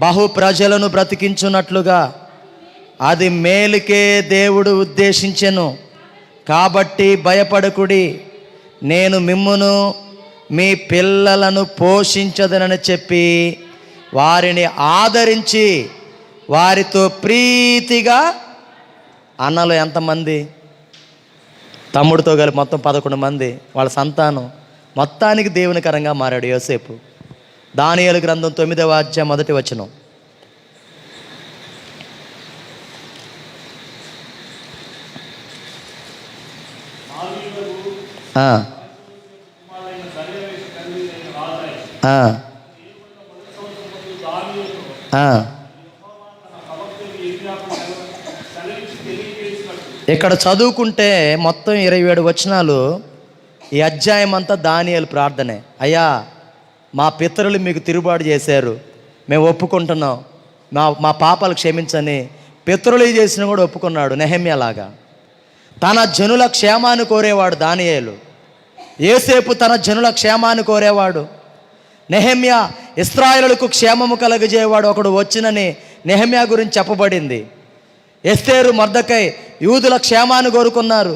బహు ప్రజలను బ్రతికించున్నట్లుగా అది మేలుకే దేవుడు ఉద్దేశించెను. కాబట్టి భయపడకుడి, నేను మిమ్మును మీ పిల్లలను పోషించదనని చెప్పి వారిని ఆదరించి వారితో ప్రీతిగా. అన్నలు ఎంతమంది? తమ్ముడితో కలిపి మొత్తం 11 మంది. వాళ్ళ సంతానం మొత్తానికి దేవునికరంగా మారాడు యోసేపు. దానియేలు గ్రంథం 9వ అధ్యాయం 1వ వచనం. ఇక్కడ చదువుకుంటే మొత్తం 27 వచనాలు. ఈ అధ్యాయం అంతా దానియేలు ప్రార్థనే. అయ్యా, మా పితరులు మీకు తిరుగుబాటు చేశారు, మేము ఒప్పుకుంటున్నాం, మా పాపాలు క్షమించని పితరులు చేసిన కూడా ఒప్పుకున్నాడు. నెహెమ్యాలాగా తన జనుల క్షేమాన్ని కోరేవాడు దానియేలు. యోసేపు తన జనుల క్షేమాన్ని కోరేవాడు. నెహెమ్యా ఇశ్రాయేలులకు క్షేమము కలగజేవాడు ఒకడు వచ్చినని నెహెమ్యా గురించి చెప్పబడింది. ఎస్తేరు, మొర్దెకై యూదుల క్షేమాన్ని కోరుకున్నారు.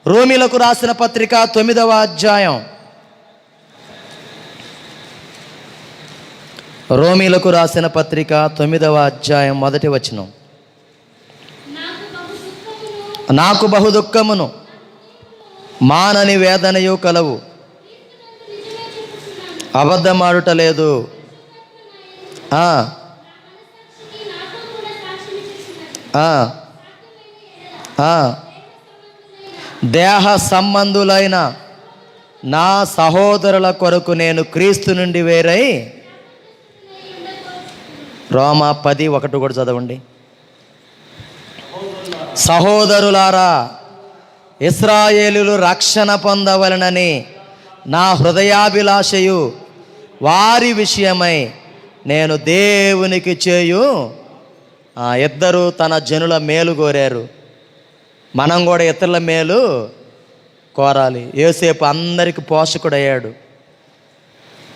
రోమీలకు రాసిన పత్రిక 9వ అధ్యాయం, రోమీలకు రాసిన పత్రిక 9వ అధ్యాయం 1వ వచనం. నాకు బహు దుఃఖమును మానని వేదనయు కలవు, అబద్ధమాడుట లేదు. దేహ సంబంధులైన నా సహోదరుల కొరకు నేను క్రీస్తు నుండి వేరై. రోమా 10:1 కూడా చదవండి. సహోదరులారా, ఇశ్రాయేలులు రక్షణ పొందవలనని నా హృదయాభిలాషయు వారి విషయమై నేను దేవునికి చేయు. ఇద్దరు తన జనుల మేలు కోరారు. మనం కూడా ఇతరుల మేలు కోరాలి. యోసేపు అందరికి పోషకుడయ్యాడు.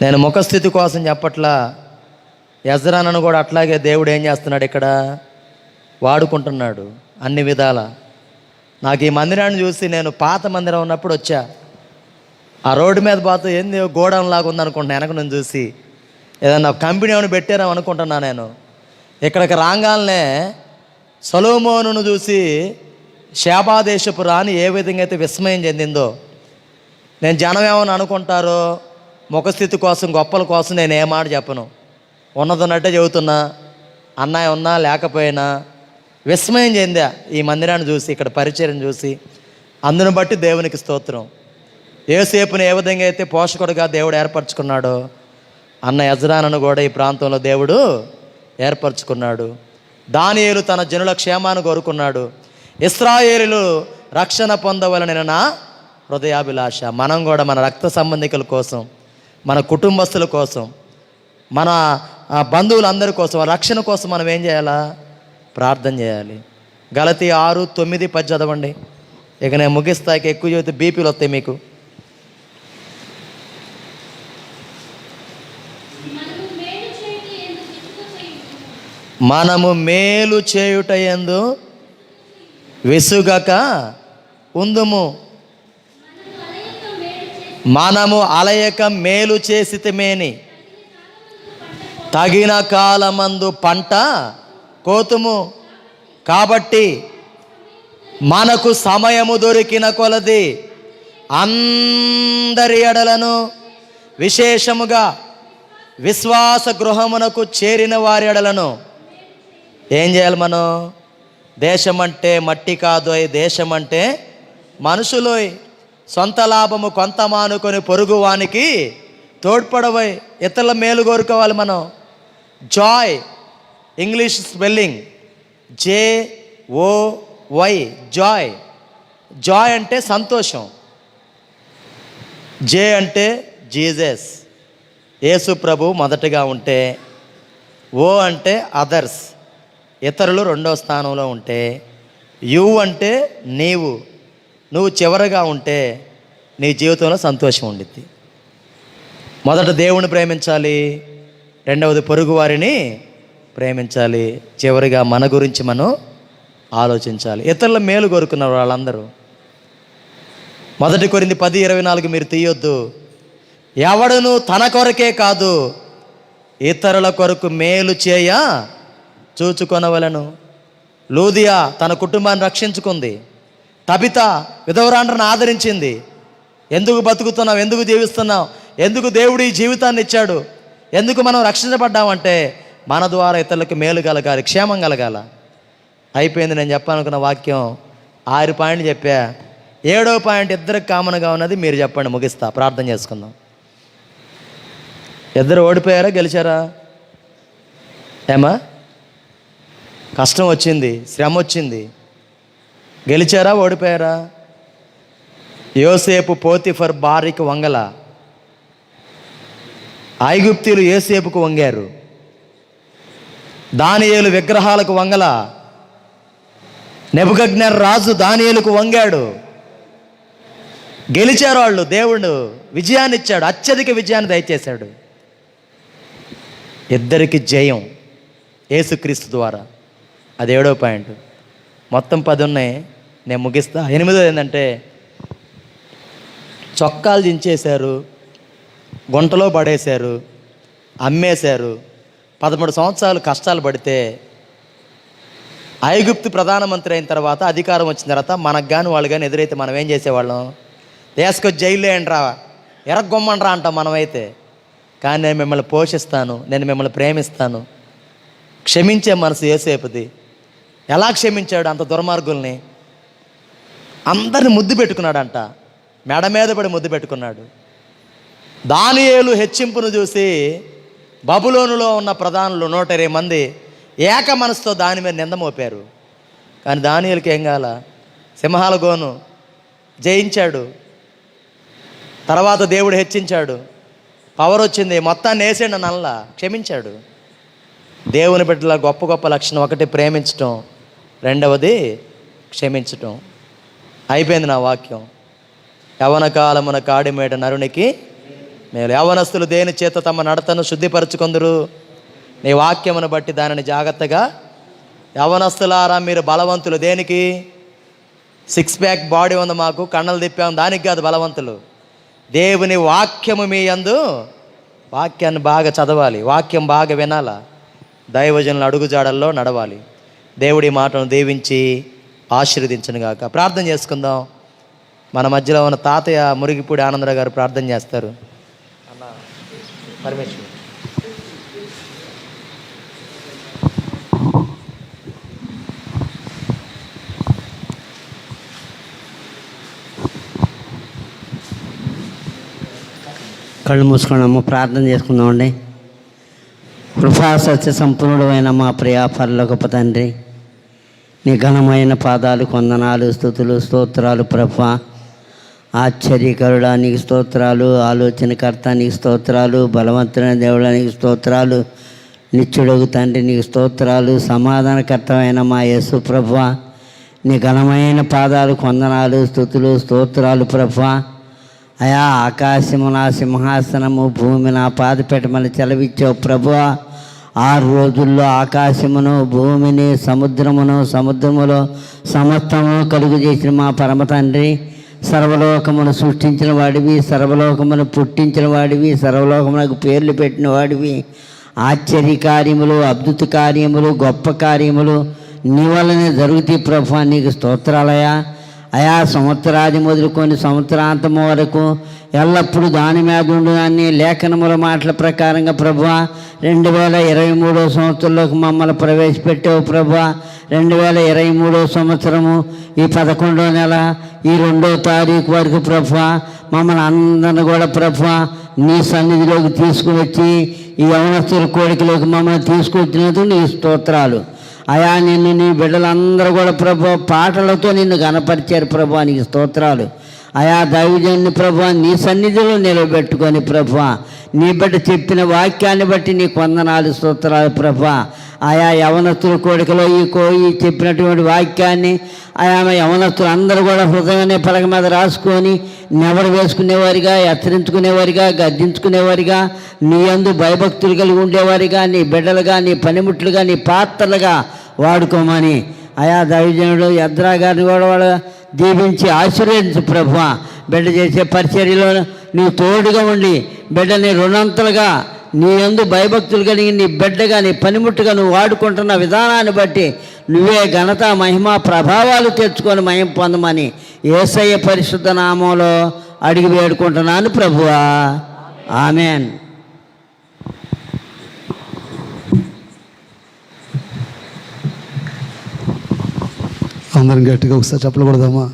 నేను ముఖస్థితి కోసం చెప్పట్లా, ఎజ్రాను కూడా అట్లాగే దేవుడు ఏం చేస్తున్నాడు, ఇక్కడ వాడుకుంటున్నాడు అన్ని విధాల. నాకు ఈ మందిరాన్ని చూసి, నేను పాత మందిరం ఉన్నప్పుడు వచ్చా, ఆ రోడ్డు మీద పోతూ ఏంది గోడౌన్ లాగా ఉందనుకుంటున్నా. వెనక నుంచి చూసి ఏదన్నా కంపెనీ ఏమైనా పెట్టారేమో అనుకుంటున్నా. నేను ఇక్కడికి రాగానే సొలొమోనును చూసి శాబాదేశపు రాణి ఏ విధంగా అయితే విస్మయం చెందిందో, నేను జనం ఏమని అనుకుంటారో ముఖస్థితి కోసం, గొప్పల కోసం నేను ఏ మాట చెప్పను, ఉన్నదన్నట్టే చెబుతున్నా. అన్నయ్య ఉన్నా లేకపోయినా విస్మయం చెందా ఈ మందిరాన్ని చూసి, ఇక్కడ పరిచయం చూసి. అందును బట్టి దేవునికి స్తోత్రం. యోసేపుని ఏ విధంగా అయితే పోషకుడుగా దేవుడు ఏర్పరచుకున్నాడో, అన్న ఎజ్రాను కూడా ఈ ప్రాంతంలో దేవుడు ఏర్పరచుకున్నాడు. దానియేలు తన జనుల క్షేమాన్ని కోరుకున్నాడు. ఇశ్రాయేలులు రక్షణ పొందవలనని నా హృదయాభిలాష. మనం కూడా మన రక్త సంబంధికుల కోసం, మన కుటుంబస్తుల కోసం, మన బంధువులందరి కోసం, రక్షణ కోసం మనం ఏం చేయాలా? ప్రార్థన చేయాలి. గలతీ 6:9-10 చదవండి. ఇక నేను ముగిస్తాకి ఎక్కువ చదివితే బీపీలు వస్తాయి మీకు. మనము మేలు చేయుట యందు విసుగక ఉందుము. మనము అలయక మేలు చేసితిమేని తగిన కాలమందు పంట కోతుము. కాబట్టి మనకు సమయము దొరికిన కొలది అందరి ఎడలను, విశేషముగా విశ్వాస గృహమునకు చేరిన వారి ఎడలను ఏం చేయాలి? మనం దేశం అంటే మట్టి కాదోయ్, దేశం అంటే మనుషులోయ్. సొంత లాభము కొంత మానుకొని పొరుగువానికి తోడ్పడవోయ్. ఇతరుల మేలు కోరుకోవాలి మనం. Joy, English spelling JOY, Joy. Joy అంటే సంతోషం, జే అంటే జీసస్, యేసు ప్రభు మొదటగా ఉంటే, ఓ అంటే అదర్స్, ఇతరులు రెండో స్థానంలో ఉంటే, యు అంటే నువ్వు చివరగా ఉంటే నీ జీవితంలో సంతోషం ఉండిద్ది. మొదట దేవుని ప్రేమించాలి, రెండవది పొరుగు వారిని ప్రేమించాలి, చివరిగా మన గురించి మనం ఆలోచించాలి. ఇతరుల మేలు కోరుకున్న వాళ్ళందరూ. 1 కొరింథీ 10:24 మీరు తీయొద్దు. ఎవడును తన కొరకే కాదు ఇతరుల కొరకు మేలు చేయ చూచుకొనవలను. లూదియా తన కుటుంబాన్ని రక్షించుకుంది. తబిత విధవరాండ్రను ఆదరించింది. ఎందుకు బతుకుతున్నాం, ఎందుకు జీవిస్తున్నాం, ఎందుకు దేవుడు ఈ జీవితాన్ని ఇచ్చాడు, ఎందుకు మనం రక్షించబడ్డామంటే మన ద్వారా ఇతరులకు మేలు కలగాలి, క్షేమం కలగాల. అయిపోయింది. నేను చెప్పాలనుకున్న వాక్యం 6 పాయింట్లు చెప్పా. 7వ పాయింట్ ఇద్దరికి కామన్గా ఉన్నది, మీరు చెప్పండి, ముగిస్తా. ప్రార్థన చేసుకుందాం. ఇద్దరు ఓడిపోయారా గెలిచారా? ఏమా? కష్టం వచ్చింది, శ్రమ వచ్చింది, గెలిచారా ఓడిపోయారా? యోసేపు పోతిఫర్ భార్యకి వంగల, ఐగుప్తీయులు యోసేపుకు వంగారు. దానియేలు విగ్రహాలకు వంగల, నెబుకద్నెజర్ రాజు దానియేలుకు వంగాడు. గెలిచారు వాళ్ళు. దేవుడు విజయాన్ని ఇచ్చాడు, అత్యధిక విజయాన్ని దయచేశాడు. ఇద్దరికి జయం యేసుక్రీస్తు ద్వారా. అది 7వ పాయింట్. మొత్తం 10 ఉన్నాయి, నేను ముగిస్తా. 8వది ఏంటంటే చొక్కాలు దించేశారు, గుంటలో పడేశారు, అమ్మేశారు. 13 సంవత్సరాలు కష్టాలు పడితే ఐగుప్తు ప్రధానమంత్రి అయిన తర్వాత, అధికారం వచ్చిన తర్వాత మనకు కానీ వాళ్ళు కానీ ఎదురైతే మనం ఏం చేసేవాళ్ళం? వేసుకొచ్చి జైల్లో ఏంట్రా, ఎరగొమ్మండ్రా అంటాం మనమైతే. కానీ నేను మిమ్మల్ని పోషిస్తాను, నేను మిమ్మల్ని ప్రేమిస్తాను. క్షమించే మనసు యోసేపుది. ఎలా క్షమించాడు అంత దుర్మార్గుల్ని? అందరిని ముద్దు పెట్టుకున్నాడంట, మెడ మీద పడి ముద్దు పెట్టుకున్నాడు. దానియేలు హెచ్చింపును చూసి బబులోనులో ఉన్న ప్రధానులు 120 మంది ఏక మనసుతో దాని మీద నింద మోపారు. కానీ దానియేలుకి ఏం కాల? సింహాల గోను జయించాడు. తర్వాత దేవుడు హెచ్చించాడు, పవర్ వచ్చింది, మొత్తాన్ని వేసాడు, నల్ల క్షమించాడు. దేవుని బిడ్డల గొప్ప గొప్ప లక్షణం, ఒకటి ప్రేమించటం, రెండవది క్షమించటం. అయిపోయింది నా వాక్యం. యవన కాలమున కాడిమేట నరునికి మేలు. యవనస్తులు దేని చేత తమ నడతను శుద్ధిపరచుకొందురు? నీ వాక్యమును బట్టి దానిని జాగ్రత్తగా. యవనస్తులారా మీరు బలవంతులు. దేనికి? 6 ప్యాక్ బాడీ ఉంది మాకు, కన్నలు తిప్పాము, దానికి కాదు బలవంతులు. దేవుని వాక్యము మీ యందు, వాక్యాన్ని బాగా చదవాలి, వాక్యం బాగా వినాలా, దైవజనుల అడుగుజాడల్లో నడవాలి. దేవుడి మాటను దీవించి ఆశీర్వదించునుగాక. ప్రార్థన చేసుకుందాం. మన మధ్యలో ఉన్న తాతయ్య మురిగిపూడి ఆనందరావు గారు ప్రార్థన చేస్తారు. అన్న పరమేశ్వర్ కళ్ళు మూసుకున్నాము, ప్రార్థన చేసుకుందామండి. కృపా సత్య సంపూర్ణుడు అయిన మా ప్రియ పరలోకపు తండ్రి, నీ ఘనమైన పాదాలు, కొందనాలు, స్తుతులు, స్తోత్రాలు ప్రభా. ఆశ్చర్యకరుడా నీకు స్తోత్రాలు, ఆలోచనకర్త నీకు స్తోత్రాలు, బలవంతుడైన దేవుడా నీకు స్తోత్రాలు, నిత్యుడగు తండ్రి నీకు స్తోత్రాలు, సమాధానకర్తమైన మా యేసు ప్రభా, నీ ఘనమైన పాదాలు, కొందనాలు, స్తుతులు, స్తోత్రాలు ప్రభా. అయా ఆకాశము నా సింహాసనము, భూమి నా పాదపెట్టమని చెలవిచ్చావు ప్రభువా. 6 రోజుల్లో ఆకాశమును, భూమిని, సముద్రములో సమస్తము కలుగు చేసిన మా పరమ తండ్రి, సర్వలోకమును సృష్టించిన వాడివి, సర్వలోకమును పుట్టించిన వాడివి, సర్వలోకమునకు పేర్లు పెట్టిన వాడివి. ఆశ్చర్యకార్యములు, అద్భుత కార్యములు, గొప్ప కార్యములు నీ వల్లనే జరుగుతాయి ప్రభువా. నీకు స్తోత్రాలయా. అయా సంవత్సరాది మొదలుకొని సంవత్సరాంతము వరకు ఎల్లప్పుడూ దాని మీద ఉండునని లేఖనముల మాటల ప్రకారంగా ప్రభువా 2023 సంవత్సరంలోకి మమ్మల్ని ప్రవేశపెట్టావు ప్రభువా. 2023 సంవత్సరము ఈ 11వ నెల ఈ 2వ తారీఖు వరకు ప్రభువా మమ్మల్ని అందరిని కూడా ప్రభువా నీ సన్నిధిలోకి తీసుకుని వచ్చి ఈ యవనస్తుల కోరికలోకి మమ్మల్ని తీసుకొచ్చినందుకు నీ స్తోత్రాలు. అయా నిన్ను నీ బిడ్డలందరూ కూడా ప్రభు పాటలతో నిన్ను గణపరిచారు ప్రభు, నీకు స్తోత్రాలు. అయా దైవజనుని ప్రభు నీ సన్నిధిలో నిలబెట్టుకొని ప్రభు నీ బిడ్డ చెప్పిన వాక్యాన్ని బట్టి నీ వందనాలు స్తోత్రాలు ప్రభు. ఆయా యవనస్తుల కోడికలో ఈ చెప్పినటువంటి వాక్యాన్ని ఆయా యవనస్తులు అందరూ కూడా హృదయాన్ని పలక మీద రాసుకొని నెవరు వేసుకునేవారిగా, హెచ్చరించుకునేవారిగా, గద్దించుకునేవారిగా, నీ యందు భయభక్తులు కలిగి ఉండేవారిగా, నీ బిడ్డలుగా, నీ పనిముట్లుగా, నీ పాత్రలుగా వాడుకోమని ఆయా దైవజనుడు ఎద్రా గారిని కూడా వాడు దీవించి ఆశీర్వదించు ప్రభు. బిడ్డ చేసే పరిచర్యలో నీవు తోడుగా ఉండి బిడ్డని రుణంతలుగా నీ యందు భయభక్తులు కలిగి నీ బిడ్డగా, నీ పనిముట్టుగా నువ్వు వాడుకుంటున్న విధానాన్ని బట్టి నువ్వే ఘనత, మహిమ, ప్రభావాలు తెచ్చుకొని మహిమ పొందమని యేసయ్య పరిశుద్ధ నామంలో అడిగి వేడుకుంటున్నాను ప్రభువా, ఆమెన్. అందరం గట్టిగా ఒకసారి చెప్పలు కొడదామా?